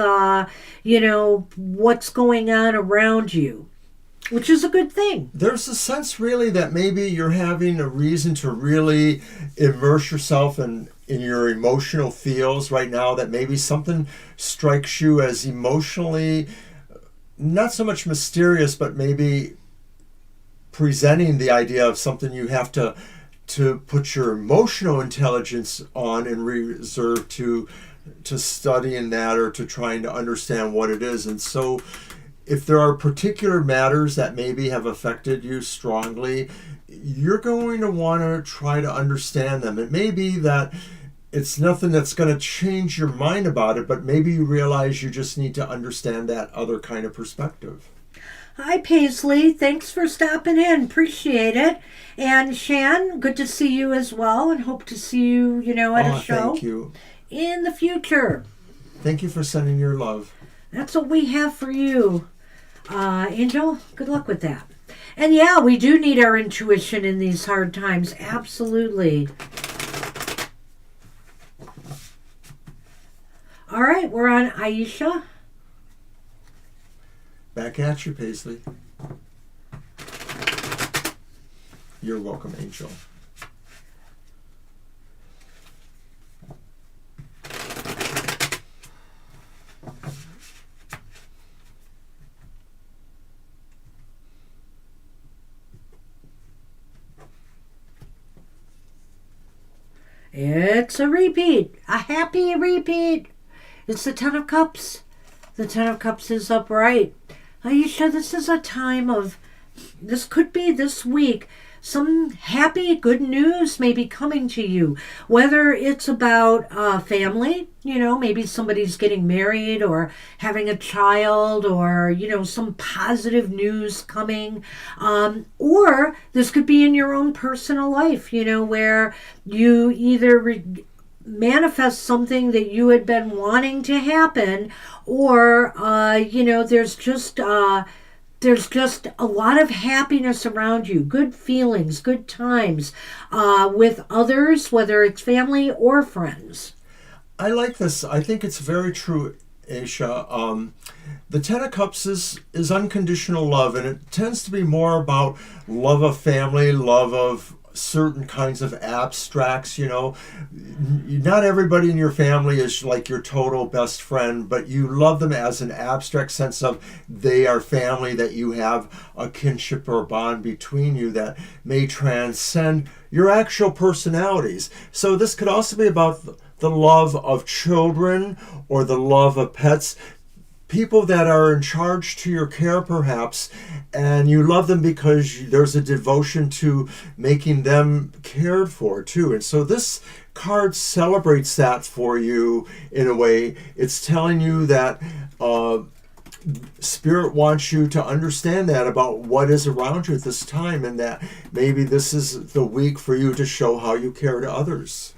what's going on around you, which is a good thing. There's a sense really that maybe you're having a reason to really immerse yourself in your emotional feels right now, that maybe something strikes you as emotionally, not so much mysterious, but maybe presenting the idea of something you have to put your emotional intelligence on and reserve to studying that or to trying to understand what it is. And so if there are particular matters that maybe have affected you strongly, you're going to want to try to understand them. It may be that it's nothing that's going to change your mind about it, but maybe you realize you just need to understand that other kind of perspective. Hi, Paisley. Thanks for stopping in. Appreciate it. And Shan, good to see you as well, and hope to see you, at a show. Thank you. In the future. Thank you for sending your love. That's what we have for you. Angel, good luck with that. And yeah, we do need our intuition in these hard times. Absolutely. All right, we're on Aisha. Back at you, Paisley. You're welcome, Angel. It's a repeat. A happy repeat. It's the Ten of Cups. The Ten of Cups is upright. Aisha, this is a time of, this could be this week, some happy, good news may be coming to you. Whether it's about family, maybe somebody's getting married or having a child, or, some positive news coming. Or this could be in your own personal life, where you either manifest something that you had been wanting to happen, or there's just a lot of happiness around you, good feelings, good times with others, whether it's family or friends. I like this. I think it's very true, Aisha. The Ten of Cups is unconditional love, and it tends to be more about love of family, love of certain kinds of abstracts. Not everybody in your family is like your total best friend, but you love them as an abstract sense of they are family, that you have a kinship or a bond between you that may transcend your actual personalities. So this could also be about the love of children or the love of pets. people that are in charge to your care perhaps, and you love them because there's a devotion to making them cared for too. And so this card celebrates that for you in a way. It's telling you that Spirit wants you to understand that about what is around you at this time, and that maybe this is the week for you to show how you care to others.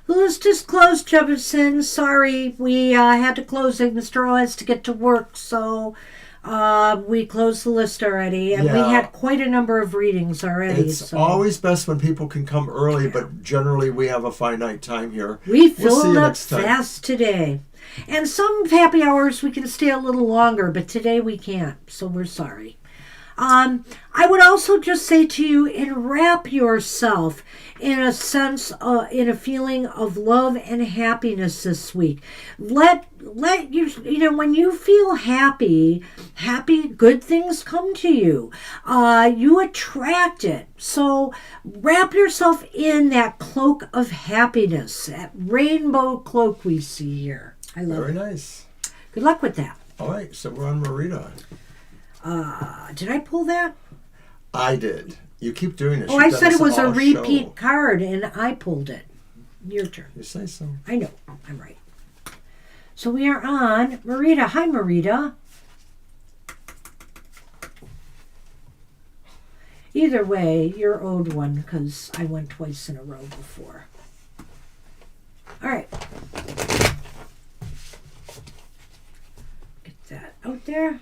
The list is closed, Jefferson. Sorry, we had to close it. Mr. O has to get to work, so we closed the list already. And we had quite a number of readings already. It's always best when people can come early, but generally we have a finite time here. We filled up fast today. And some happy hours we can stay a little longer, but today we can't, so we're sorry. I would also just say to you, enwrap yourself in a sense, in a feeling of love and happiness this week. Let you, when you feel happy, good things come to you. You attract it. So wrap yourself in that cloak of happiness, that rainbow cloak we see here. I love it. Very nice. Good luck with that. All right, so we're on Marita. Did I pull that? I did. You keep doing it. Oh, I said it was a repeat card, and I pulled it. Your turn. You say so. I know. I'm right. So we are on Marita. Hi, Marita. Either way, you're owed one because I went twice in a row before. All right. Get that out there.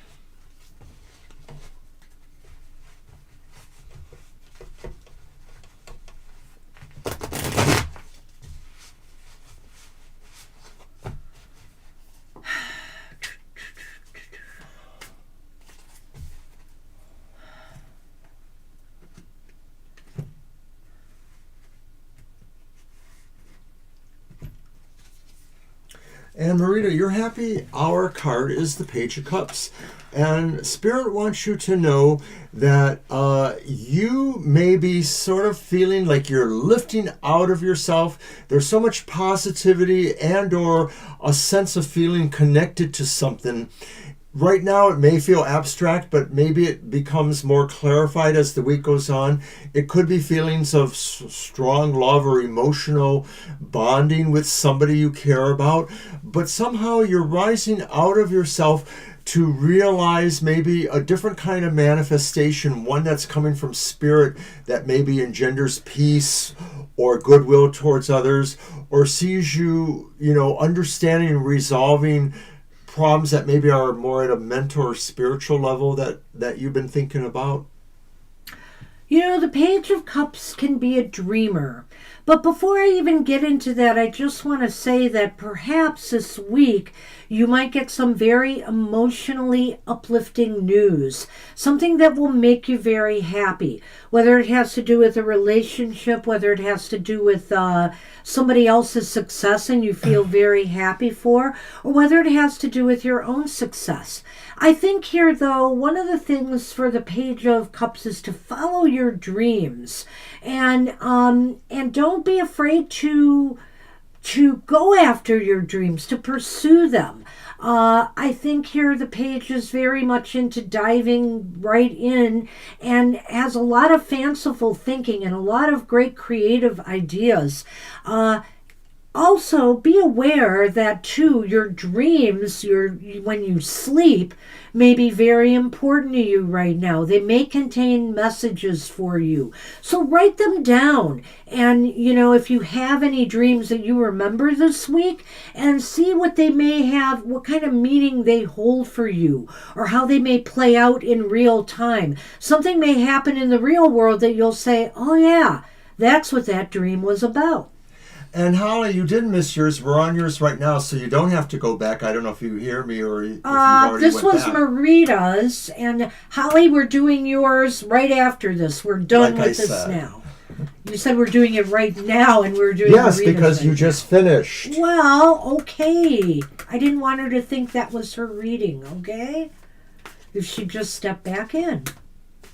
And Marita, your happy hour card is the Page of Cups. And Spirit wants you to know that you may be sort of feeling like you're lifting out of yourself. There's so much positivity and or a sense of feeling connected to something. Right now it may feel abstract, but maybe it becomes more clarified as the week goes on. It could be feelings of strong love or emotional bonding with somebody you care about. But somehow you're rising out of yourself to realize maybe a different kind of manifestation, one that's coming from Spirit that maybe engenders peace or goodwill towards others, or sees you, understanding and resolving problems that maybe are more at a mental or spiritual level that you've been thinking about? The Page of Cups can be a dreamer. But before I even get into that, I just want to say that perhaps this week you might get some very emotionally uplifting news, something that will make you very happy, whether it has to do with a relationship, whether it has to do with somebody else's success and you feel very happy for, or whether it has to do with your own success. I think here, though, one of the things for the Page of Cups is to follow your dreams, and don't be afraid to go after your dreams, to pursue them. I think here the page is very much into diving right in and has a lot of fanciful thinking and a lot of great creative ideas. Also, be aware that, too, your dreams, when you sleep, may be very important to you right now. They may contain messages for you. So write them down. And, if you have any dreams that you remember this week, and see what they may have, what kind of meaning they hold for you, or how they may play out in real time. Something may happen in the real world that you'll say, oh yeah, that's what that dream was about. And Holly, you did miss yours. We're on yours right now, so you don't have to go back. I don't know if you hear me or if you've already this went was back. Marita's, and Holly, we're doing yours right after this. We're done with this now. You said we're doing it right now, and we're doing Yes, Marita's because you right just now. finished. Well, okay. I didn't want her to think that was her reading, okay? If she just stepped back in.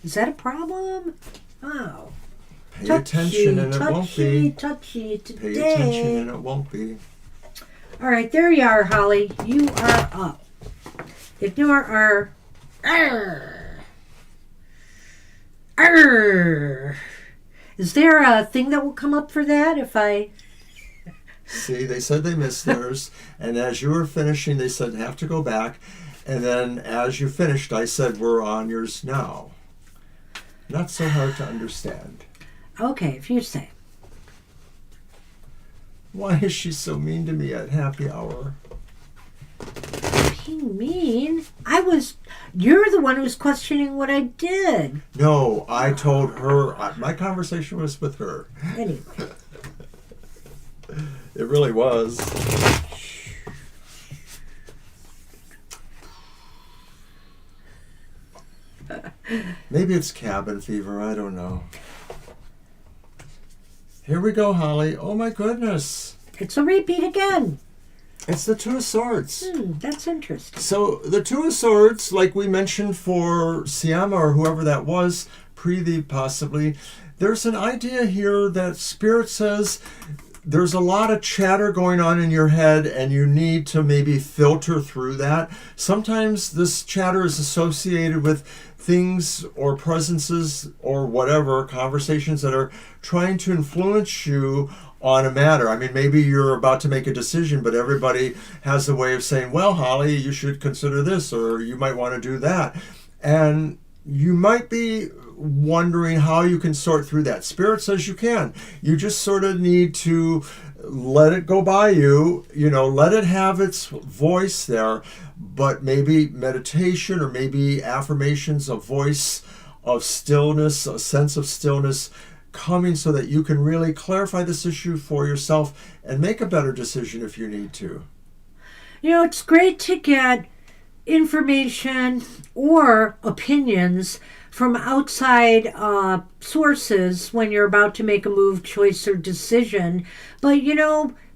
Is that a problem? Oh. Pay attention and it won't be. Touchy today. Pay attention and it won't be. All right, there you are, Holly. You are up. Ignore our arr. Is there a thing that will come up for that if I... See, they said they missed theirs, and as you were finishing, they said have to go back, and then as you finished, I said we're on yours now. Not so hard to understand. Okay, if you say. Why is she so mean to me at happy hour? Being mean? You're the one who's questioning what I did. No, I told her, my conversation was with her. Anyway. It really was. Maybe it's cabin fever, I don't know. Here we go, Holly. Oh my goodness. It's a repeat again. It's the Two of Swords. That's interesting. So the Two of Swords, like we mentioned for Siama or whoever that was, Preeti possibly, there's an idea here that Spirit says there's a lot of chatter going on in your head and you need to maybe filter through that. Sometimes this chatter is associated with things or presences or whatever, conversations that are trying to influence you on a matter. I mean, maybe you're about to make a decision, but everybody has a way of saying, well, Holly, you should consider this, or you might want to do that. And you might be wondering how you can sort through that. Spirit says you can. You just sort of need to let it go by you, let it have its voice there, but maybe meditation or maybe affirmations, a voice of stillness, a sense of stillness coming so that you can really clarify this issue for yourself and make a better decision if you need to. It's great to get information or opinions from outside sources when you're about to make a move, choice, or decision. But,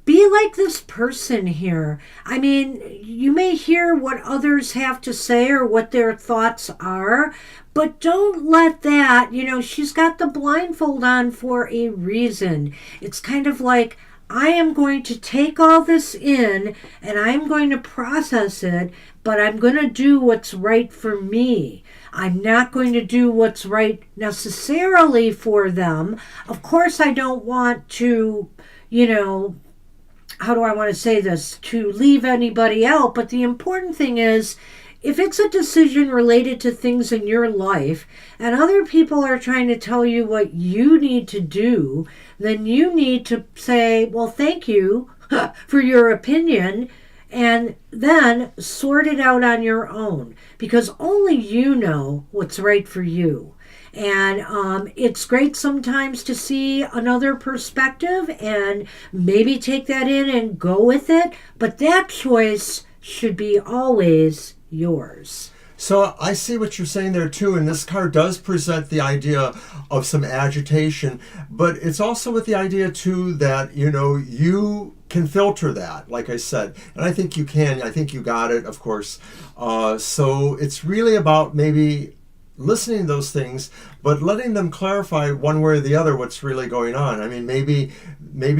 be like this person here. I mean, you may hear what others have to say or what their thoughts are, but don't let that, she's got the blindfold on for a reason. It's kind of like, I am going to take all this in and I'm going to process it, but I'm going to do what's right for me. I'm not going to do what's right necessarily for them. Of course, I don't want to, how do I want to say this, to leave anybody out. But the important thing is, if it's a decision related to things in your life and other people are trying to tell you what you need to do, then you need to say, well, thank you for your opinion, and then sort it out on your own, because only you know what's right for you. And it's great sometimes to see another perspective and maybe take that in and go with it, but that choice should be always yours. So I see what you're saying there too, and this card does present the idea of some agitation, but it's also with the idea too that, you can filter that, like I said, and I think you can. I think you got it, of course. So it's really about maybe listening to those things, but letting them clarify one way or the other what's really going on. I mean, maybe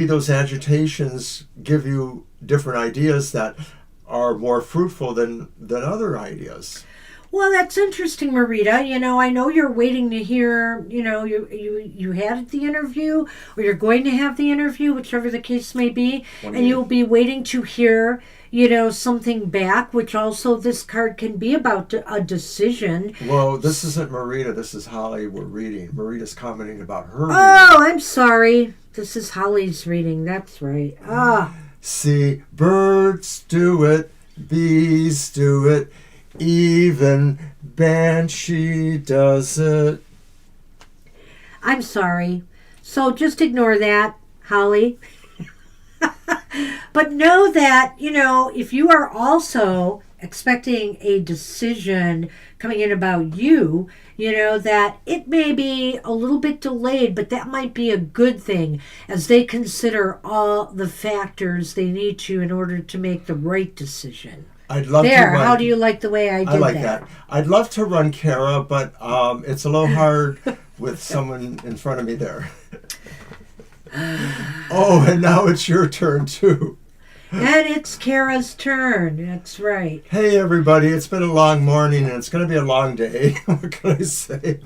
those agitations give you different ideas that are more fruitful than other ideas. Well, that's interesting, Marita. I know you're waiting to hear, you had the interview, or you're going to have the interview, whichever the case may be, and you'll be waiting to hear, something back, which also this card can be about a decision. Well, this isn't Marita, this is Holly we're reading. Marita's commenting about her reading. I'm sorry. This is Holly's reading, that's right. See, birds do it, bees do it, even Banshee does it. I'm sorry. So just ignore that, Holly. But know that, if you are also expecting a decision coming in about you, that it may be a little bit delayed, but that might be a good thing as they consider all the factors they need to in order to make the right decision. I'd love there, to run, how do you like the way I did that? I like that. I'd love to run Kara, but it's a little hard with someone in front of me there. Oh, and now it's your turn too. And it's Kara's turn. That's right. Hey, everybody. It's been a long morning, and it's going to be a long day. What can I say?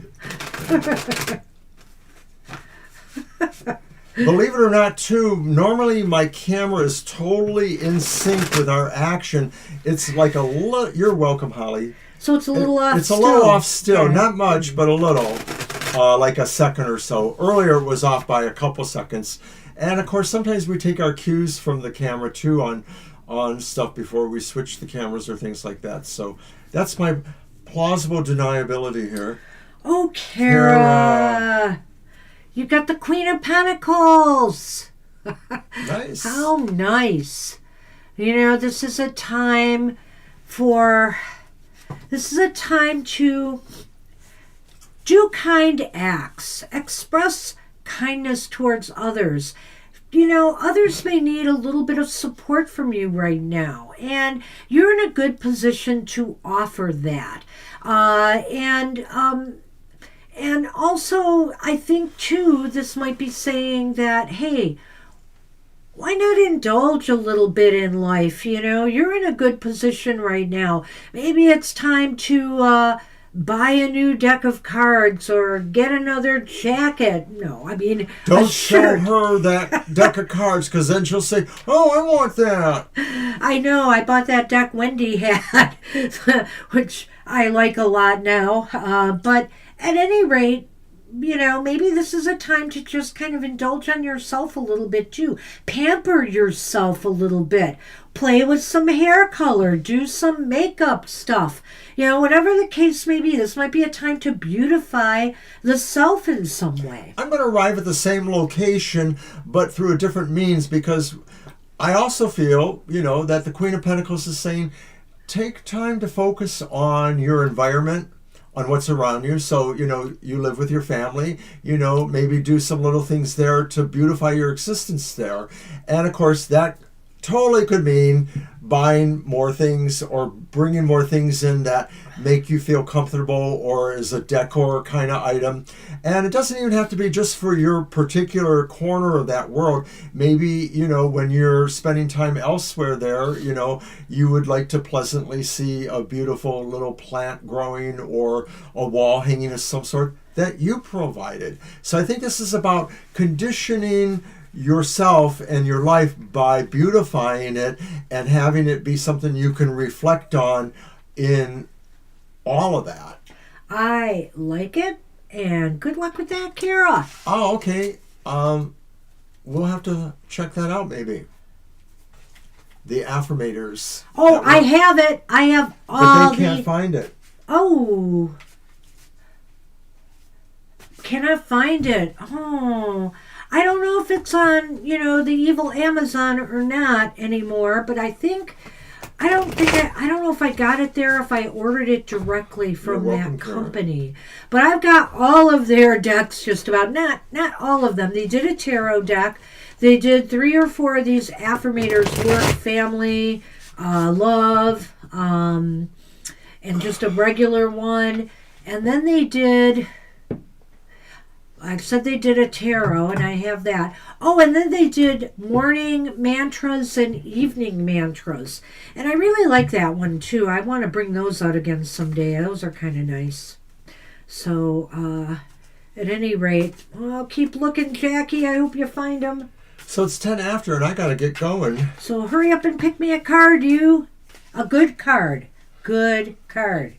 Believe it or not, too, normally my camera is totally in sync with our action. It's like a little... You're welcome, Holly. So it's a little off It's still. a little off still. Okay. Not much, but a little. Like a second or so. Earlier it was off by a couple seconds. And of course, sometimes we take our cues from the camera too on stuff before we switch the cameras or things like that. So that's my plausible deniability here. Oh, Kara. You got the Queen of Pentacles. Nice. How nice. You know, this is a time to do kind acts, express kindness towards others. You know, others may need a little bit of support from you right now, and you're in a good position to offer that. And also, I think too, this might be saying that, hey, why not indulge a little bit in life? You know, you're in a good position right now. Maybe it's time to buy a new deck of cards or get another jacket. No, I mean, Don't a show shirt. her that deck of cards, because then she'll say, oh, I want that. I know, I bought that deck Wendy had, which I like a lot now. But at any rate, you know, maybe this is a time to just kind of indulge on yourself a little bit too. Pamper yourself a little bit. Play with some hair color. Do some makeup stuff. You know, whatever the case may be, this might be a time to beautify the self in some way. I'm going to arrive at the same location, but through a different means, because I also feel, you know, that the Queen of Pentacles is saying, take time to focus on your environment, on what's around you. So, you know, you live with your family, you know, maybe do some little things there to beautify your existence there. And of course, that totally could mean buying more things or bringing more things in that make you feel comfortable or is a decor kind of item. And it doesn't even have to be just for your particular corner of that world. Maybe, you know, when you're spending time elsewhere there, you know, you would like to pleasantly see a beautiful little plant growing or a wall hanging of some sort that you provided. So I think this is about conditioning yourself and your life by beautifying it and having it be something you can reflect on in all of that. I like it, and good luck with that, Kara. Oh, okay. We'll have to check that out maybe. The affirmators. Oh, I have it. I have But all they can't find it. Oh. Can I find it? Oh. I don't know if it's on, you know, the evil Amazon or not anymore, but I don't know if I got it there, if I ordered it directly from that company. But I've got all of their decks, just about, not all of them. They did a tarot deck. They did 3 or 4 of these affirmators: work, family, love, and just a regular one. And then they did, I said they did a tarot, and I have that. Oh, and then they did morning mantras and evening mantras. And I really like that one, too. I want to bring those out again someday. Those are kind of nice. So, at any rate, well, keep looking, Jackie. I hope you find them. So it's 10 after, and I got to get going. So hurry up and pick me a card, you. A good card. Good card.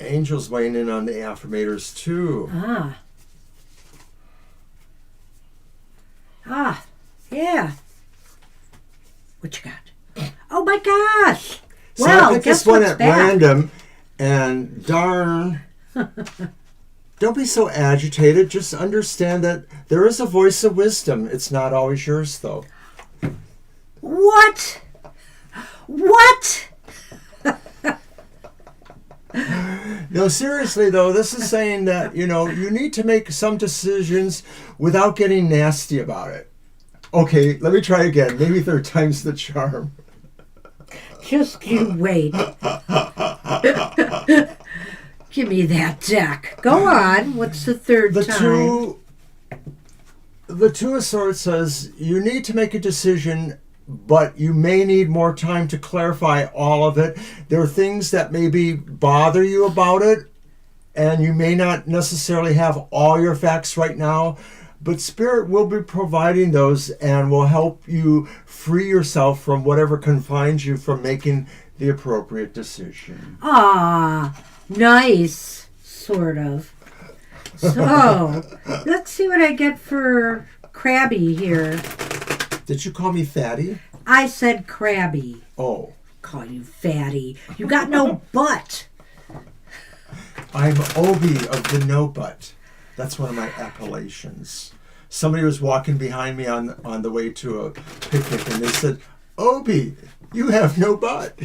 Angels weighing in on the affirmators too. Yeah. What you got? Oh my gosh. So Well, I picked guess this one what's at back? random, and darn, don't be so agitated. Just understand that there is a voice of wisdom. It's not always yours, though. What? No, seriously, though, this is saying that, you know, you need to make some decisions without getting nasty about it. Okay, let me try again. Maybe third time's the charm. Just you wait. Give me that deck. Go on. What's the third time? the Two of Swords says you need to make a decision, but you may need more time to clarify all of it. There are things that maybe bother you about it, and you may not necessarily have all your facts right now, but Spirit will be providing those and will help you free yourself from whatever confines you from making the appropriate decision. Ah, nice, sort of. So, let's see what I get for Crabby here. Did you call me fatty? I said Crabby. Oh. Call you fatty. You got no butt. I'm Obi of the No Butt. That's one of my appellations. Somebody was walking behind me on the way to a picnic, and they said, Obi, you have no butt.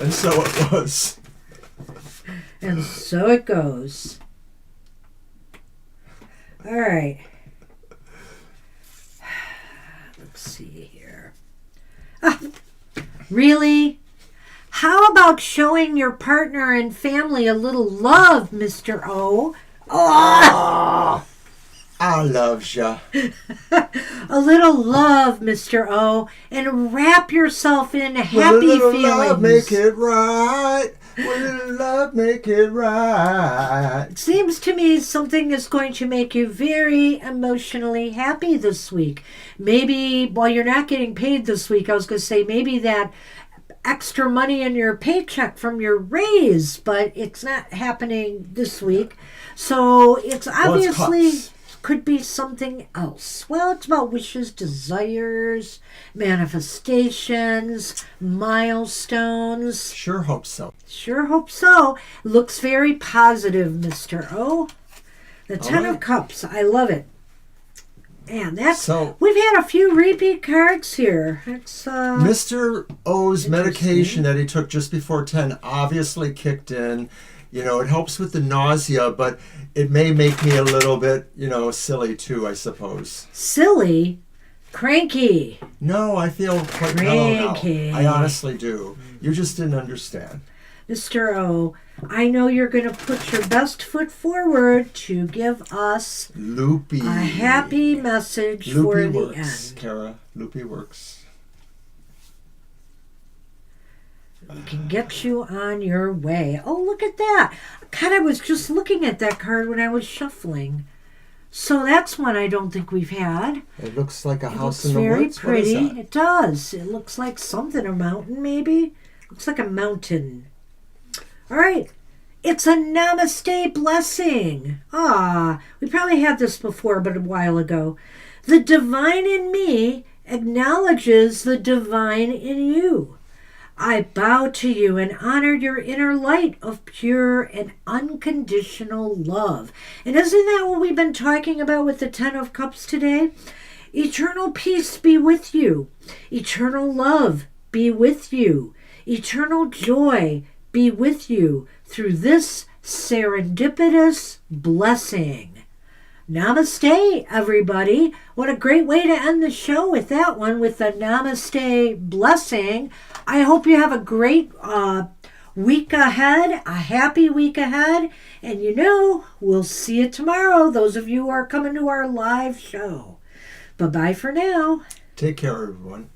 And so it was. And so it goes. All right. Let's see here. Really? How about showing your partner and family a little love, Mr. O? Oh, I loves ya. A little love, Mr. O, and wrap yourself in happy feelings. Love make it right. Will love make it right? It seems to me something is going to make you very emotionally happy this week. Maybe, well, you're not getting paid this week. I was going to say maybe that extra money in your paycheck from your raise, but it's not happening this week. So it's obviously could be something else. Well, it's about wishes, desires, manifestations, milestones. Sure hope so. Sure hope so. Looks very positive, Mr. O. The Ten of Cups. I love it. And that's we've had a few repeat cards here. It's Mr. O's medication that he took just before 10 obviously kicked in. You know, it helps with the nausea, but it may make me a little bit, silly too, I suppose. Silly? Cranky. No, I feel quite mellow now. I honestly do. You just didn't understand. Mr. O, I know you're going to put your best foot forward to give us Loopy. a happy message for the works, end. Kara. Loopy works. We can get you on your way. Oh, look at that. God, I was just looking at that card when I was shuffling. So that's one I don't think we've had. It looks like a house in the woods. It's very pretty. It does. It looks like something, a mountain maybe. Looks like a mountain. All right. It's a namaste blessing. We probably had this before, but a while ago. The divine in me acknowledges the divine in you. I bow to you and honor your inner light of pure and unconditional love. And isn't that what we've been talking about with the Ten of Cups today? Eternal peace be with you. Eternal love be with you. Eternal joy be with you through this serendipitous blessing. Namaste, everybody. What a great way to end the show with that one, with the Namaste blessing. I hope you have a great week ahead, a happy week ahead. And we'll see you tomorrow, those of you who are coming to our live show. Bye-bye for now. Take care, everyone.